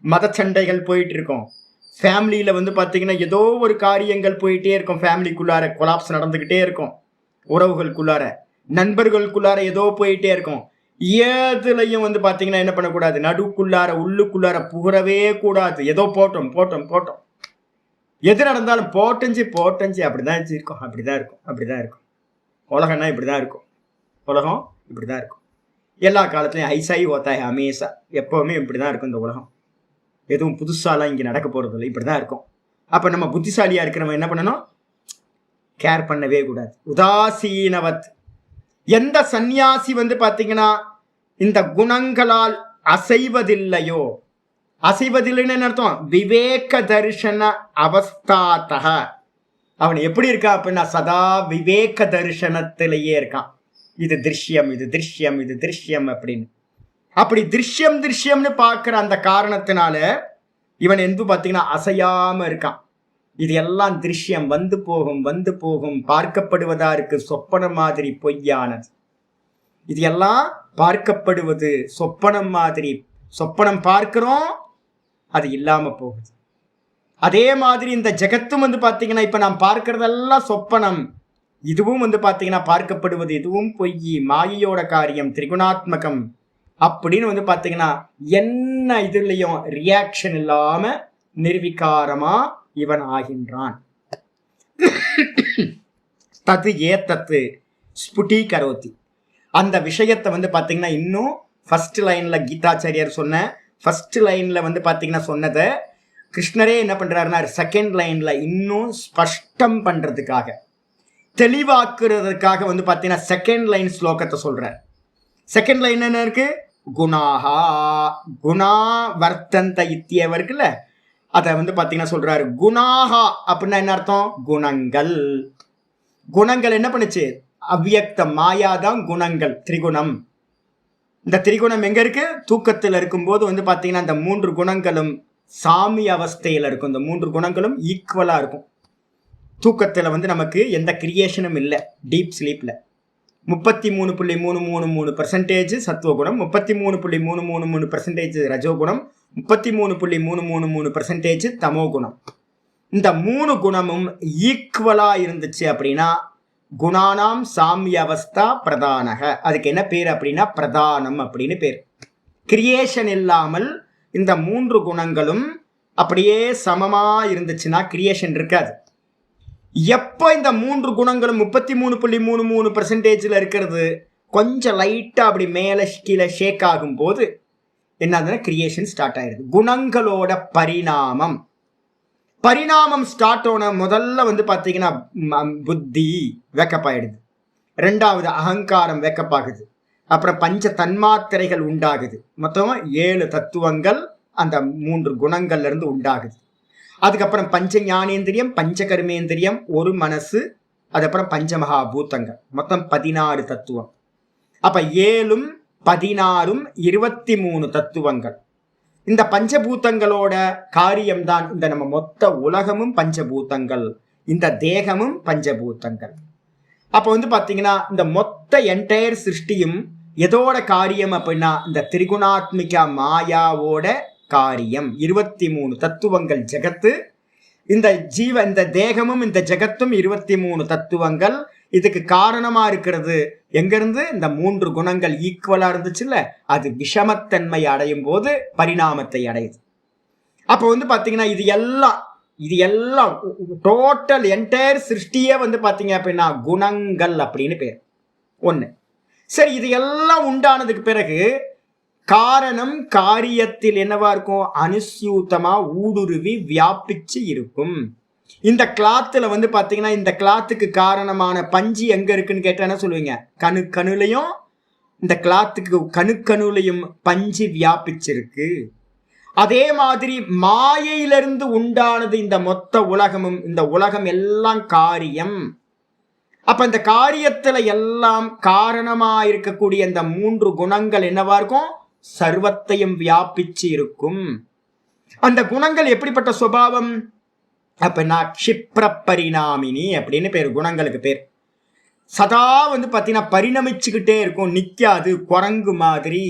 A: மத சண்டைகள் போயிட்டு இருக்கோம், ஃபேமிலியில் பார்த்தீங்கன்னா ஏதோ ஒரு காரியங்கள் போயிட்டே இருக்கும், ஃபேமிலிக்குள்ளார கொலாப்ஸ் நடந்துக்கிட்டே இருக்கும், உறவுகளுக்குள்ளார நண்பர்களுக்குள்ளார ஏதோ போயிட்டே இருக்கும். ஏதுலையும் பார்த்தீங்கன்னா என்ன பண்ணக்கூடாது, நடுக்குள்ளார உள்ளுக்குள்ளார புகழவே கூடாது. ஏதோ போட்டோம் போட்டோம் போட்டோம், எது நடந்தாலும் போட்டஞ்சு போட்டஞ்சு, அப்படிதான் இருக்கும், அப்படிதான் இருக்கும், அப்படிதான் இருக்கும். உலகம்னா இப்படிதான் இருக்கும், உலகம் இப்படிதான் இருக்கும். எல்லா காலத்துலையும் ஐசாயி ஓத்தாய் ஹமேசா, எப்பவுமே இப்படிதான் இருக்கும் இந்த உலகம். எதுவும் புதுசாலாம் இங்கே நடக்க போகிறது இல்லை, இப்படி தான் இருக்கும். அப்போ நம்ம புத்திசாலியாக இருக்கிறவங்க என்ன பண்ணணும்? கேர் பண்ணவே கூடாது. உதாசீனவத். எந்த சந்நியாசி பார்த்தீங்கன்னா இந்த குணங்களால் அசைவதில்லையோ, அசைவதில்லைன்னு அர்த்தம் விவேக தரிசன அவஸ்தாத்தக, அவன் எப்படி இருக்கான் அப்படின்னா சதா விவேக தரிசனத்திலேயே இருக்கான். இது திருஷ்யம், இது திருஷ்யம், இது திருஷ்யம் அப்படின்னு. அப்படி திருஷ்யம் திருஷ்யம்னு பார்க்குற அந்த காரணத்தினால இவன் பார்த்தீங்கன்னா அசையாம இருக்கான். இது எல்லாம் திருஷ்யம், வந்து போகும் வந்து போகும், பார்க்கப்படுவதா இருக்கு, சொப்பனம் மாதிரி பொய்யானது. இது எல்லாம் பார்க்கப்படுவது சொப்பனம் மாதிரி, சொப்பனம் பார்க்கிறோம், அது இல்லாம போகுது. அதே மாதிரி இந்த ஜெகத்தும் பார்த்தீங்கன்னா இப்ப நாம் பார்க்கறதெல்லாம் சொப்பனம், இதுவும் பார்த்தீங்கன்னா பார்க்கப்படுவது இதுவும் பொய், மாயையோட காரியம், திரிகுணாத்மகம் அப்படின்னு பார்த்தீங்கன்னா என்ன இதுலயும் ரியாக்ஷன் இல்லாம நிர்விகாரமா இவன் ஆகின்றான். தத்து ஏத்தத்து ஸ்புடீகரோதி. அந்த விஷயத்தை பார்த்தீங்கன்னா இன்னும் ஃபர்ஸ்ட் லைன்ல கீதாச்சாரியர் சொன்ன ஃபர்ஸ்ட் லைன்ல பார்த்தீங்கன்னா சொன்னதை கிருஷ்ணரே என்ன பண்றாருன்னா செகண்ட் லைன்ல இன்னும் ஸ்பஷ்டம் பண்றதுக்காக, தெளிவாக்குறதுக்காக வந்து பார்த்தீங்கன்னா செகண்ட் லைன் ஸ்லோகத்தை சொல்றார். செகண்ட் லைன் என்ன இருக்கு? குணாஹா குணா வர்த்தந்த இத்தியவ இருக்குல்ல, அதை வந்து பார்த்தீங்கன்னா சொல்றாரு. குணாஹா அப்படின்னா என்ன அர்த்தம்? குணங்கள். குணங்கள் என்ன பண்ணுச்சு? அவ்வியக்தம் மாயாதான் குணங்கள், திரிகுணம். இந்த திரிகுணம் எங்க இருக்கு? தூக்கத்தில் இருக்கும்போது வந்து பார்த்தீங்கன்னா இந்த 3 குணங்களும் சாமி அவஸ்தையில் இருக்கும். இந்த 3 குணங்களும் ஈக்குவலா இருக்கும். தூக்கத்தில் வந்து நமக்கு எந்த கிரியேஷனும் இல்லை. டீப் ஸ்லீப்ல 33.333% சத்துவகுணம், 33.333% ரஜோகுணம், 33.333% தமோகுணம். இந்த 3 குணமும் ஈக்குவலா இருந்துச்சு அப்படின்னா குணானாம் சாமிய அவஸ்தா பிரதானக. அதுக்கு என்ன பேர் அப்படின்னா பிரதானம் அப்படின்னு பேர். கிரியேஷன் இல்லாமல் இந்த 3 குணங்களும் அப்படியே சமமா இருந்துச்சுன்னா கிரியேஷன் இருக்காது. எப்போ இந்த 3 குணங்களும் 33.33% இருக்கிறது கொஞ்சம் லைட்டா அப்படி மேலே கீழே ஷேக் ஆகும் போது என்னதுன்னா கிரியேஷன் ஸ்டார்ட் ஆயிடுது. குணங்களோட பரிணாமம் ஸ்டார்ட் ஆன முதல்ல வந்து பார்த்தீங்கன்னா புத்தி வேக்கப் ஆயிடுது. 2வது அகங்காரம் வேக்கப் ஆகுது. அப்புறம் பஞ்ச தன்மாத்திரைகள் உண்டாகுது. மொத்தம் 7 தத்துவங்கள் அந்த 3 குணங்கள்ல இருந்து உண்டாகுது. அதுக்கப்புறம் பஞ்ச ஞானேந்திரியம், பஞ்ச கர்மேந்திரியம், ஒரு மனசு, அதுக்கப்புறம் பஞ்சமகா பூத்தங்கள், மொத்தம் 16 தத்துவம். அப்ப 7ம் 16ம் 23 தத்துவங்கள். இந்த பஞ்சபூதங்களோட காரியம்தான் இந்த நம்ம மொத்த உலகமும் பஞ்சபூதங்கள், இந்த தேகமும் பஞ்சபூதங்கள். அப்ப வந்து பாத்தீங்கன்னா இந்த மொத்த என்டையர் சிருஷ்டியும் எதோட காரியம் அப்படின்னா இந்த திரிகுணாத்மிகா மாயாவோட காரியம். 23 தத்துவங்கள் ஜெகத்து. இந்த தேகமும் இந்த ஜெகத்தும் 23 தத்துவங்கள். இதுக்கு காரணமா இருக்கிறது எங்கிருந்து? இந்த 3 குணங்கள் ஈக்குவலா இருந்துச்சுல்ல, அது விஷமத்தன்மை அடையும் போது பரிணாமத்தை அடையுது. அப்போ வந்து பாத்தீங்கன்னா இது எல்லாம் டோட்டல் என்டையர் சிருஷ்டியே வந்து பாத்தீங்க அப்படின்னா குணங்கள் அப்படின்னு பேர். ஒண்ணு. சரி, இது எல்லாம் உண்டானதுக்கு பிறகு காரணம் காரியத்தில் என்னவா இருக்கும்? அனுசியூத்தமா ஊடுருவி வியாபிச்சு இருக்கும். இந்த கிளாத்துல வந்து பாத்தீங்கன்னா இந்த கிளாத்துக்கு காரணமான பஞ்சு எங்க இருக்குன்னு கேட்டா என்ன சொல்லுவீங்க? கணுலையும் இந்த கிளாத்துக்கு கணுலையும் பஞ்சு வியாபிச்சிருக்கு. அதே மாதிரி மாயையிலிருந்து உண்டானது இந்த மொத்த உலகமும். இந்த உலகம் எல்லாம் காரியம். அப்ப இந்த காரியத்துல எல்லாம் காரணமா இருக்கக்கூடிய இந்த 3 குணங்கள் என்னவா இருக்கும்? சர்வத்தையும் வியாபிச்சு இருக்கும். அந்த குணங்கள் எப்படிப்பட்ட சுபாவம்? அப்படின்னா க்ஷிப்ர பரிணாமினி அப்படின்னு பேர். குணங்களுக்கு பேர். சதா வந்து பார்த்தீங்கன்னா பரிணமிச்சுக்கிட்டே இருக்கும், நிற்காது. குரங்கு மாதிரி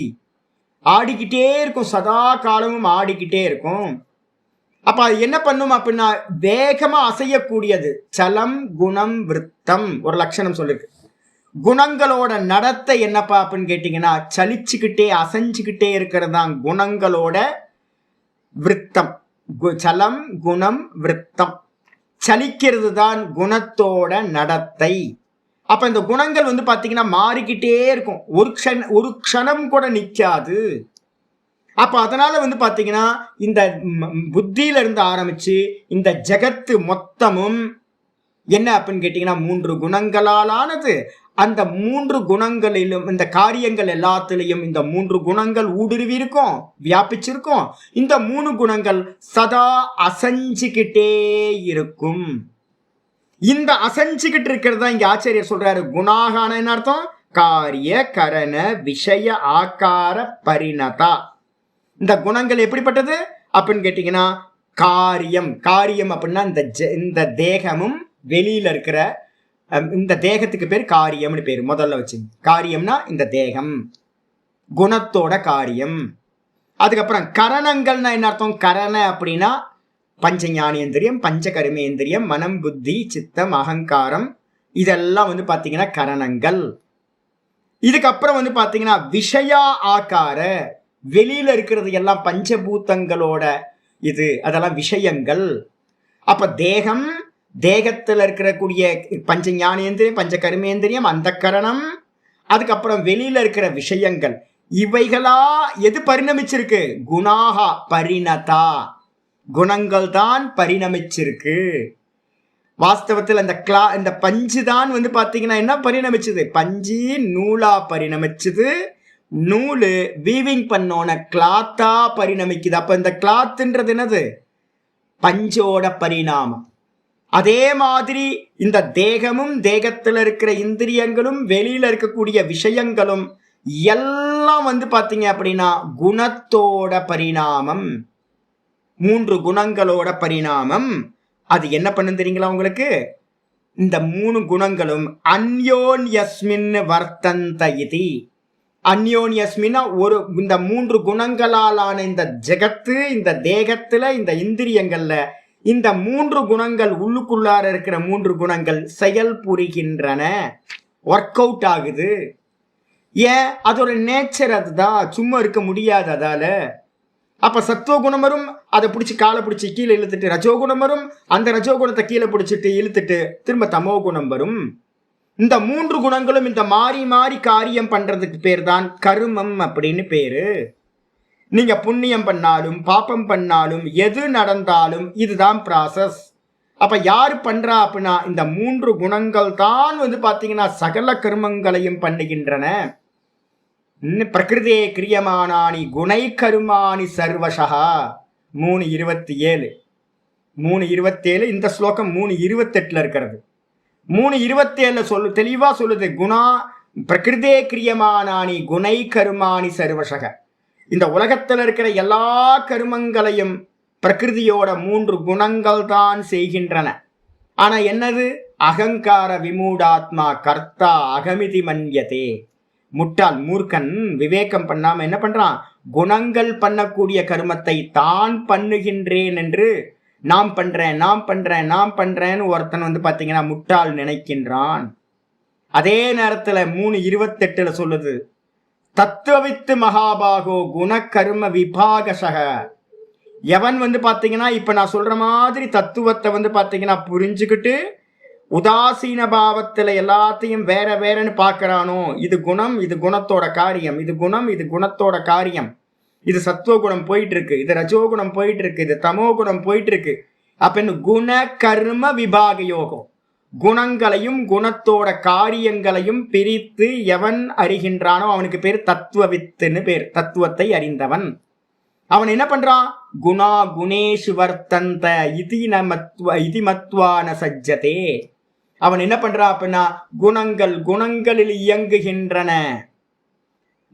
A: ஆடிக்கிட்டே இருக்கும், சதா காலமும் ஆடிக்கிட்டே இருக்கும். அப்ப அது என்ன பண்ணும் அப்படின்னா வேகமா அசையக்கூடியது. சலம் குணம் விருத்தம் ஒரு லட்சணம் சொல்லிருக்கு. குணங்களோட நடத்தை என்னப்பா அப்படின்னு கேட்டீங்கன்னா சலிச்சுக்கிட்டே அசைஞ்சுக்கிட்டே இருக்கிறது தான் குணங்களோட விருத்தம். சலம் குணம் விருத்தம், சலிக்கிறது தான் குணத்தோட நடத்தை. அப்ப இந்த குணங்கள் வந்து பாத்தீங்கன்னா மாறிக்கிட்டே இருக்கும், ஒரு க்ஷணம் கூட நிக்காது. அப்ப அதனால வந்து பாத்தீங்கன்னா இந்த புத்தியில இருந்து ஆரம்பிச்சு இந்த ஜெகத்து மொத்தமும் என்ன அப்படின்னு கேட்டீங்கன்னா 3 குணங்களால் ஆனது. அந்த 3 குணங்களிலும் இந்த காரியங்கள் எல்லாத்திலையும் இந்த 3 குணங்கள் ஊடுருவி இருக்கும், வியாபிச்சிருக்கும். இந்த 3 குணங்கள் சதா அசைஞ்சுக்கிட்டே இருக்கும். இந்த அசைஞ்சுக்கிட்டு இருக்கிறது தான் இங்க ஆச்சரியர் சொல்றாரு. குணாகான என்ன அர்த்தம்? காரிய கரண விஷய ஆகார பரிணதா. இந்த குணங்கள் எப்படிப்பட்டது அப்படின்னு கேட்டீங்கன்னா காரியம் அப்படின்னா இந்த தேகமும் வெளியில இருக்கிற இந்த தேகத்துக்கு பேர் காரியம்னு பேர். முதல்ல வச்சு காரியம்னா இந்த தேகம், குணத்தோட காரியம். அதுக்கப்புறம் கரணங்கள்னா என்ன அர்த்தம்? கரண அப்படின்னா பஞ்ச ஞானேந்திரியம், பஞ்ச கர்மேந்திரியம், மனம் புத்தி சித்தம் அகங்காரம், இதெல்லாம் வந்து பாத்தீங்கன்னா கரணங்கள். இதுக்கப்புறம் வந்து பாத்தீங்கன்னா விஷயா ஆகார, வெளியில இருக்கிறது எல்லாம் பஞ்சபூதங்களோட இது, அதெல்லாம் விஷயங்கள். அப்ப தேகத்துல இருக்கக்கூடிய பஞ்ச ஞானேந்திரியம், பஞ்ச கர்மேந்திரியம், அந்த கரணம், அதுக்கப்புறம் வெளியில இருக்கிற விஷயங்கள், இவைகளா எது பரிணமிச்சிருக்கு? குணாகா பரிணதா, குணங்கள் தான் பரிணமிச்சிருக்கு. வாஸ்தவத்தில் அந்த இந்த பஞ்சு தான் வந்து பாத்தீங்கன்னா என்ன பரிணமிச்சது, பஞ்சு நூலா பரிணமிச்சது, நூலு வீவிங் பண்ணோன கிளாத்தா பரிணமிக்குது. அப்ப இந்த கிளாத்ன்றது என்னது, பஞ்சோட பரிணாமம். அதே மாதிரி இந்த தேகமும் தேகத்தில் இருக்கிற இந்திரியங்களும் வெளியில இருக்கக்கூடிய விஷயங்களும் எல்லாம் வந்து பாத்தீங்க அப்படின்னா குணத்தோட பரிணாமம், 3 குணங்களோட பரிணாமம். அது என்ன பண்ணு தெரியுங்களா உங்களுக்கு, இந்த 3 குணங்களும் அந்யோன்யஸ்மின் வர்த்தந்த இதி. அந்யோன்யஸ்மின்னா ஒரு இந்த 3 குணங்களாலான இந்த ஜெகத்து, இந்த தேகத்துல, இந்த இந்திரியங்கள்ல இந்த 3 குணங்கள், உள்ளுக்குள்ளார இருக்கிற 3 குணங்கள் செயல் புரிகின்றன, ஒர்க் அவுட் ஆகுது. ஏன், அதோட நேச்சர் அதுதான், சும்மா இருக்க முடியாது அதால. அப்ப சத்துவகுணம் வரும், அதை பிடிச்சி காலை பிடிச்சி கீழே இழுத்துட்டு, ரஜோகுணம் வரும், அந்த ரஜோகுணத்தை கீழே பிடிச்சிட்டு இழுத்துட்டு திரும்ப தமோ குணம் வரும். இந்த 3 குணங்களும் இந்த மாறி மாறி காரியம் பண்றதுக்கு பேர் தான் கர்மம் அப்படின்னு பேரு. நீங்க புண்ணியம் பண்ணாலும் பாப்பம் பண்ணாலும் எது நடந்தாலும் இதுதான் ப்ராசஸ். அப்ப யாரு பண்றா அப்படின்னா இந்த 3 குணங்கள் தான் வந்து பாத்தீங்கன்னா சகல கர்மங்களையும் பண்ணுகின்றன. பிரகிருதே கிரியமானானி குணை கருமானி சர்வசா 3:27. 3:27 இந்த ஸ்லோகம் 3:28 இருக்கிறது. 3:27 தெளிவா சொல்லுது, குணா பிரகிருதே கிரியமானானி குணை கருமானி சர்வசக. இந்த உலகத்தில் இருக்கிற எல்லா கருமங்களையும் பிரகிருதியோட 3 குணங்கள் தான் செய்கின்றன. ஆனா என்னது, அகங்கார விமூடாத்மா கர்த்தா அகமிதி மன்யதே. முட்டாள் மூர்க்கன் விவேகம் பண்ணாம என்ன பண்றான், குணங்கள் பண்ணக்கூடிய கர்மத்தை தான் பண்ணுகின்றேன் என்று நாம் பண்றேன்னு ஒருத்தன் வந்து பாத்தீங்கன்னா முட்டாள் நினைக்கின்றான். அதே நேரத்துல 3:28 சொல்லுது, தத்துவவித்து மகாபாகோ குணகர்ம விபாகசக. எவன் வந்து பாத்தீங்கன்னா இப்ப நான் சொல்ற மாதிரி தத்துவத்தை வந்து பாத்தீங்கன்னா புரிஞ்சுக்கிட்டு உதாசீன பாவத்துல எல்லாத்தையும் வேற வேறன்னு பாக்குறானோ, இது குணம், இது குணத்தோட காரியம், இது குணம், இது குணத்தோட காரியம், இது சத்துவகுணம் போயிட்டு இருக்கு, இது ரஜோகுணம் போயிட்டு இருக்கு, இது தமோ குணம் போயிட்டு இருக்கு. அப்ப குண கர்ம விபாக யோகம், குணங்களையும் குணத்தோட காரியங்களையும் பிரித்து எவன் அறிகின்றானோ அவனுக்கு பேர் தத்துவவித்துன்னு பேர், தத்துவத்தை அறிந்தவன். அவன் என்ன பண்றான், குணா குணேஷு வர்த்தந்த இதி மத்வான சஜ்ஜதே. அவன் என்ன பண்றான் அப்படின்னா குணங்கள் குணங்களில் இயங்குகின்றன,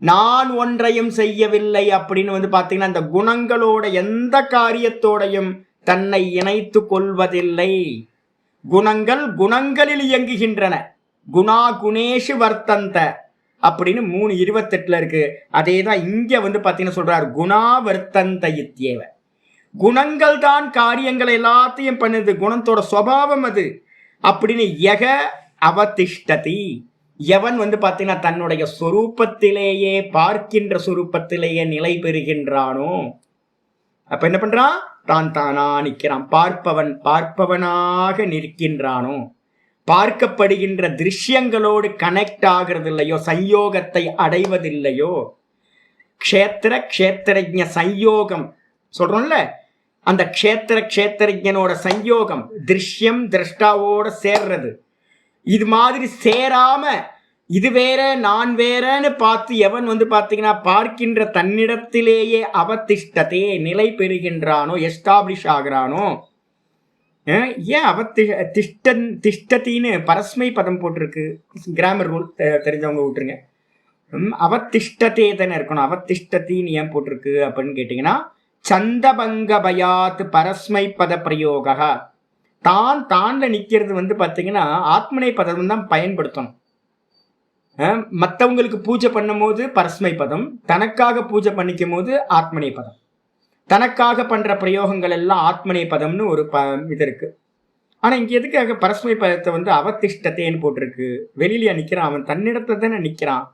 A: நான் ஒன்றையும் செய்யவில்லை அப்படின்னு வந்து பாத்தீங்கன்னா அந்த குணங்களோட எந்த காரியத்தோடையும் தன்னை இணைத்து கொள்வதில்லை. குணங்கள் குணங்களில் இயங்குகின்றன, குணா குணேஷு வர்த்தந்த அப்படின்னு 3:28 இருக்கு. அதே தான் இங்க வந்து பாத்தீங்கன்னா சொல்றார், குணா வர்த்தந்த இத்யேவ. குணங்கள் தான் காரியங்கள் எல்லாத்தையும் பண்ணுது, குணத்தோட சுபாவம் அது அப்படின்னு. யக அவதிஷ்டதி, எவன் வந்து பாத்தீங்கன்னா தன்னுடைய சொரூபத்திலேயே பார்க்கின்ற சொரூபத்திலேயே நிலை பெறுகின்றானோ, அப்ப என்ன பண்றான், தான் தானா நிற்கிறான், பார்ப்பவனாக நிற்கின்றானோ, பார்க்கப்படுகின்ற திருஷ்யங்களோடு கனெக்ட் ஆகிறது இல்லையோ, சயோகத்தை அடைவதில்லையோ. க்ஷேத்திரஜ சயோகம் சொல்றோம்ல, அந்த க்ஷேத்திரஜனோட சயோகம் திருஷ்யம் திரஷ்டாவோட சேர்றது. இது மாதிரி சேராம இது வேற நான் வேறன்னு பார்த்து எவன் வந்து பாத்தீங்கன்னா பார்க்கின்ற தன்னிடத்திலேயே அவதிஷ்டதே நிலை பெறுகின்றானோ, எஸ்டாப்ளிஷ் ஆகிறானோ. ஏன் திஷ்டத்தின்னு பரஸ்மை பதம் போட்டிருக்கு, கிராமர் ரூல் தெரிஞ்சவங்க விட்டுருங்க. அவதிஷ்டதே தானே இருக்கணும், அவதிஷ்டத்தின்னு ஏன் போட்டிருக்கு அப்படின்னு கேட்டீங்கன்னா, சந்தபங்க பயாத் பரஸ்மை பத பிரயோக. தான்ல நிக்கிறது வந்து பாத்தீங்கன்னா ஆத்மனை பதம் தான் பயன்படுத்தணும். மற்றவங்களுக்கு பூஜை பண்ணும் போது பரஸ்மை பதம், தனக்காக பூஜை பண்ணிக்கும் போது ஆத்மனை பதம். தனக்காக பண்ற பிரயோகங்கள் எல்லாம் ஆத்மனை பதம்னு ஒரு இது இருக்கு. ஆனா இங்க எதுக்காக பரஸ்மை பதத்தை வந்து அவதிஷ்டத்தேன்னு போட்டிருக்கு, வெளியில நிக்கிறான், அவன் தன்னிடத்துல தானே நிக்கிறான்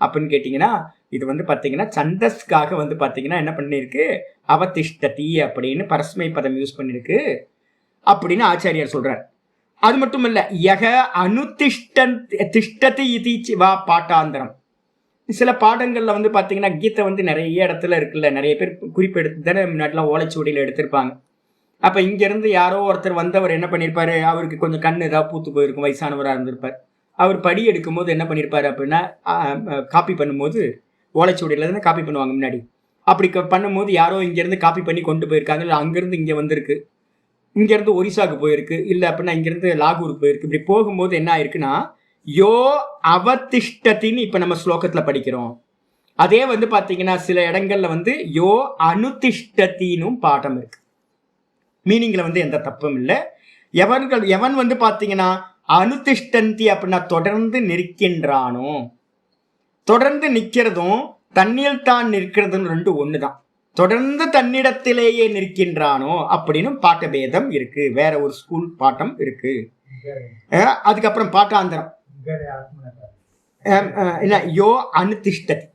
A: அப்படின்னு கேட்டீங்கன்னா, இது வந்து பாத்தீங்கன்னா சந்தஸ்காக வந்து பாத்தீங்கன்னா என்ன பண்ணிருக்கு, அவதிஷ்டதி அப்படின்னு பரஸ்மை பதம் யூஸ் பண்ணிருக்கு அப்படின்னு ஆச்சாரியார் சொல்றார். அது மட்டும் இல்ல, யக அனுதிஷ்டதி இதி வா பாட்டாந்தரம். சில பாடங்கள்ல வந்து பாத்தீங்கன்னா கீதை வந்து நிறைய இடத்துல இருக்குல்ல, நிறைய பேர் குறிப்பு எடுத்து தானே முன்னாடிலாம் ஓலைச்சுவடியில எடுத்திருப்பாங்க. அப்ப இங்க இருந்து யாரோ ஒருத்தர் வந்தவர் என்ன பண்ணிருப்பாரு, அவருக்கு கொஞ்சம் கண்ணு ஏதாவது பூத்து போயிருக்கும், வயசானவராக இருந்திருப்பார். அவர் படி எடுக்கும் போது என்ன பண்ணிருப்பாரு அப்படின்னா, காப்பி பண்ணும்போது ஓலைச்சுவடியில இருந்து காப்பி பண்ணுவாங்க முன்னாடி. அப்படி பண்ணும்போது யாரோ இங்க இருந்து காப்பி பண்ணி கொண்டு போயிருக்காங்க, இல்லை அங்கிருந்து இங்க வந்திருக்கு, இங்க இருந்து ஒரிசாக்கு போயிருக்கு, இல்லை அப்படின்னா இங்க இருந்து லாகூருக்கு போயிருக்கு. இப்படி போகும்போது என்ன ஆயிருக்குன்னா, யோ அவதிஷ்டத்தின்னு இப்ப நம்ம ஸ்லோகத்துல படிக்கிறோம். அதே வந்து பாத்தீங்கன்னா சில இடங்கள்ல வந்து யோ அனுதிஷ்டத்தினும் பாடம் இருக்கு. மீனிங்ல வந்து எந்த தப்பும் இல்லை. எவன் வந்து பாத்தீங்கன்னா அனுதிஷ்டந்தி அப்படின்னா தொடர்ந்து நிற்கின்றானோ, தொடர்ந்து நிக்கிறதும் தண்ணியில் தான் நிற்கிறதும் ரெண்டு ஒண்ணுதான். தொடர்ந்து தன்னிடத்திலேயே நிற்கின்றானோ அப்படின்னு பாட்ட பேதம் இருக்கு, வேற ஒரு ஸ்கூல் பாட்டம் இருக்கு. அதுக்கப்புறம் பாட்டாந்தரம் யோ அனுதிஷ்டதி.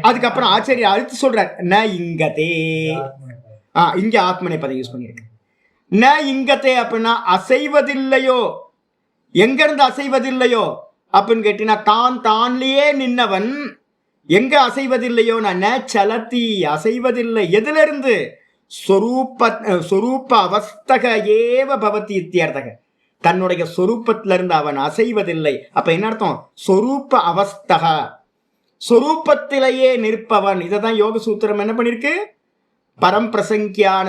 A: அதுக்கப்புறம் ஆச்சரிய அடுத்து சொல்றார் ந இங்கதே. இங்க ஆத்மனை பதம் யூஸ் பண்ணிருக்கு. ந இங்கதே அப்படின்னா அசைவதில்லையோ. எங்க இருந்து அசைவதில்லையோ அப்படின்னு கேட்டீங்கன்னா, தான் தான்லயே நின்னவன் எங்க அசைவதில்லையோ, ந சலதி அசைவதில்லை. எதுல இருந்து? சொரூப அவஸ்தக ஏவ பவதி இத்தியர்த்தக. தன்னுடைய சொரூபத்தில இருந்து அவன் அசைவதில்லை. அப்ப என்ன அர்த்தம்? சொரூப அவஸ்தக, சொரூபத்திலேயே நிற்பவன். இதைதான் யோக சூத்திரம் என்ன பண்ணிருக்கு, பரம்பிரசங்கியான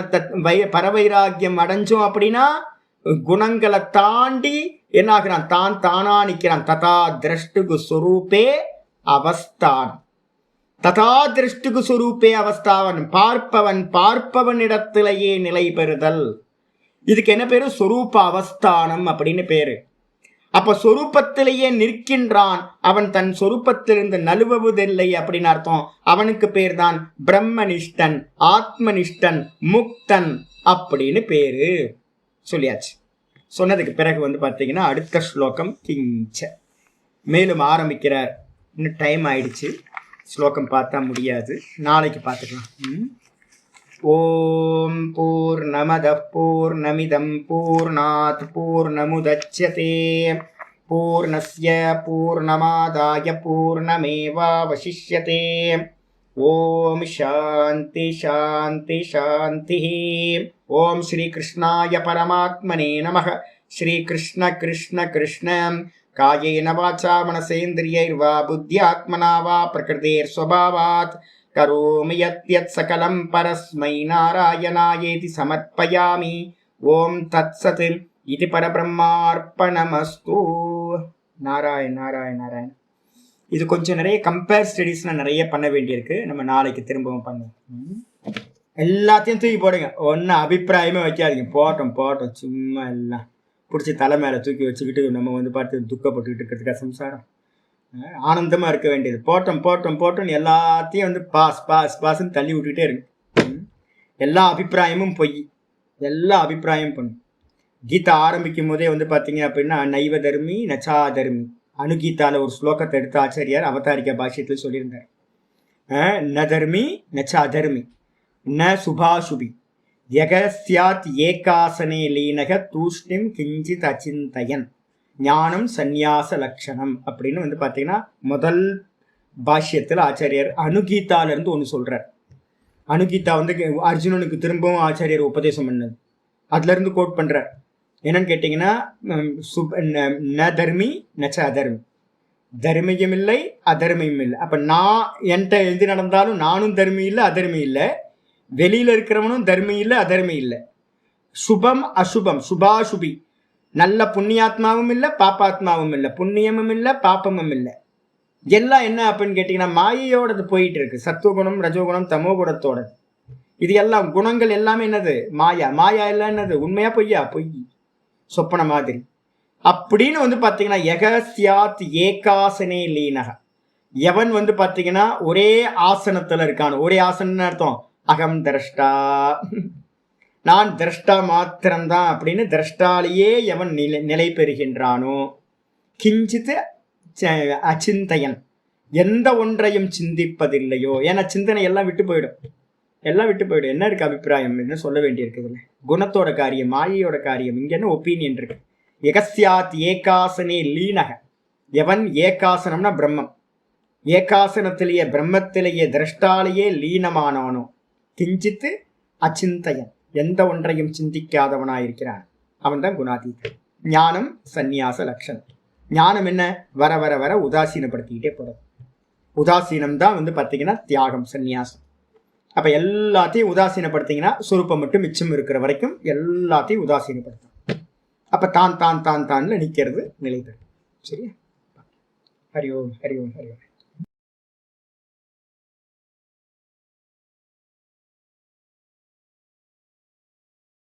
A: பரவைராக்கியம் அடைஞ்சோம் அப்படின்னா குணங்களை தாண்டி என்ன ஆகிறான், தான் தானா நிற்கிறான். ததா திரஷ்டுகு சொரூபே அவஸ்தான், ததா திருஷ்டுகு சுரூபே அவஸ்தாவன். பார்ப்பவன் பார்ப்பவனிடத்திலேயே நிலை பெறுதல். இதுக்கு என்ன பேரு? சொரூப அவஸ்தானம் அப்படின்னு பேரு. அப்ப சொரூபத்திலேயே நிற்கின்றான், அவன் தன் சொரூபத்திலிருந்து நழுவுவதில்லை அப்படின்னு அர்த்தம். அவனுக்கு பேர் தான் பிரம்மனிஷ்டன், ஆத்மனிஷ்டன், முக்தன் அப்படின்னு பேரு சொல்லியாச்சு. சொன்னதுக்கு பிறகு வந்து பார்த்தீங்கன்னா அடுத்த ஸ்லோகம் கிஞ்ச மேலும் ஆரம்பிக்கிறார். இன்னும் டைம் ஆயிடுச்சு, ஸ்லோகம் பார்த்தா முடியாது, நாளைக்கு பார்த்துக்கலாம். ஓம் பூர்ணமதః பூர்ணமிதம் பூர்ணாத் பூர்ணமுதச்யதே பூர்ணஸ்ய பூர்ணமாதாய பூர்ணமேவாவசிஷ்யதே. ஓம் சாந்தி சாந்தி சாந்தி. ஓம் ஸ்ரீ கிருஷ்ணாய பரமாத்மனே நமः. ஸ்ரீ கிருஷ்ண கிருஷ்ண கிருஷ்ண காயேன வாசா மனசேந்திரியைர்வா புத்யாத்மனா வா பிரகிருதேர்ஸ்வபாவாத் கரோமி யத்யத் சகலம் பரஸ்மை நாராயணாயேதி சமர்ப்பயாமி. ஓம் தத்சத் இது பரபிரம்மார்ப்பணமஸ்து. நாராயண் நாராயண் நாராயண். இது கொஞ்சம் நிறைய கம்பேர் ஸ்டடீஸ்லாம் நிறைய பண்ண வேண்டியிருக்கு, நம்ம நாளைக்கு திரும்பவும் பண்ணுவோம். எல்லாத்தையும் தூக்கி போடுங்க, ஒன்றும் அபிப்பிராயமே வைக்காதீங்க. போட்டோம் போட்டோம், சும்மா எல்லாம் பிடிச்சி தலை மேலே தூக்கி வச்சுக்கிட்டு நம்ம வந்து பார்த்து துக்கப்பட்டுக்கிட்டு இருக்கிறதுக்கா சம்சாரம்? ஆனந்தமா இருக்க வேண்டியது. போட்டோம் போட்டோம் போட்டோம்னு எல்லாத்தையும் வந்து பாஸ் பாஸ் பாஸ்ன்னு தள்ளி விட்டுக்கிட்டே இருக்கு. எல்லா அபிப்பிராயமும் பொய், எல்லா அபிப்பிராயம் பண்ணும். கீதா ஆரம்பிக்கும் போதே வந்து பார்த்தீங்க அப்படின்னா நைவ தர்மி நச்சா தர்மி. அணுகீதால ஒரு ஸ்லோகத்தை எடுத்து ஆச்சாரியார் அவதாரிக்க பாஷ்யத்தில் சொல்லியிருந்தார். ந தர்மி நச்சா தர்மி ந சுபாசுபி யகஸ்யாத் ஏகாசனே லீனக தூஷ்ணிம் கிஞ்சித் அச்சிந்தயன் ஞானம் சந்நியாச லட்சணம் அப்படின்னு வந்து பார்த்தீங்கன்னா முதல் பாஷ்யத்தில் ஆச்சாரியார் அணுகீதாலிருந்து ஒன்று சொல்றார். அணுகீதா வந்து அர்ஜுனனுக்கு திரும்பவும் ஆச்சாரியார் உபதேசம் பண்ணது, அதுல இருந்து கோட் பண்றார். என்னன்னு கேட்டீங்கன்னா, ந தர்மி நச்ச அதர்மி, தர்மியும் இல்லை அதர்மியும் இல்லை. அப்ப நான் என்கிட்ட எது நடந்தாலும் நானும் தர்மி இல்லை அதர்மி இல்லை, வெளியில இருக்கிறவனும் தர்மி இல்லை அதர்மி இல்லை. சுபம் அசுபம், சுபாசுபி, நல்ல புண்ணியாத்மாவும் இல்லை பாப்பாத்மாவும் இல்லை, புண்ணியமும் இல்லை பாப்பமும் இல்லை. எல்லாம் என்ன அப்படின்னு கேட்டீங்கன்னா மாயையோடது போயிட்டு இருக்கு. சத்துவகுணம் ரஜோகுணம் தமோ குணத்தோடது. இது எல்லாம் குணங்கள் எல்லாமே என்னது? மாயா. மாயா எல்லாம் என்னது? உண்மையா பொய்யா? பொய், சொப்பன மாதிரி. அப்படின்னு வந்து பாத்தீங்கன்னா யகஸ்யாத் ஏகாசனே லீனக, எவன் வந்து பாத்தீங்கன்னா ஒரே ஆசனத்துல இருக்கான். ஒரே ஆசனம் அர்த்தம் அகம் திரஷ்டா, நான் திரஷ்டா மாத்திரம்தான் அப்படின்னு திரஷ்டாலேயே எவன் நிலை பெறுகின்றானோ, கிஞ்சித் அச்சிந்தையன், எந்த ஒன்றையும் சிந்திப்பதில்லையோ. ஏன்னா சிந்தனை எல்லாம் விட்டு போயிடும், எல்லாம் விட்டு போயிடும். என்ன இருக்கு அபிப்பிராயம்? என்ன சொல்ல வேண்டியிருக்குதுல்ல? குணத்தோட காரியம், மாயையோட காரியம், இங்க என்ன ஒப்பீனியன் இருக்கு? யகஸ்யாத் ஏகாசனே லீனக, எவன் ஏகாசனம்னா பிரம்மம், ஏகாசனத்திலேயே பிரம்மத்திலேயே திரஷ்டாலேயே லீனமானவனோ, கிஞ்சித்து அச்சிந்தையன், எந்த ஒன்றையும் சிந்திக்காதவனாயிருக்கிறான், அவன் தான் குணாதீதன். ஞானம் சந்நியாச லட்சணம். ஞானம் என்ன? வர வர வர உதாசீனப்படுத்திக்கிட்டே போறது. உதாசீனம் தான் வந்து பார்த்தீங்கன்னா தியாகம், சந்நியாசம். அப்ப எல்லாத்தையும் உதாசீனப்படுத்திங்கன்னா சுரூப்பம் மட்டும் மிச்சம் இருக்கிற வரைக்கும் எல்லாத்தையும் உதாசீனப்படுத்தும். அப்ப தான் தான் தான் தான்ல நிற்கிறது நிலை பெறும். சரியா? ஹரி ஓம் ஹரி ஓம் ஹரி ஓம்.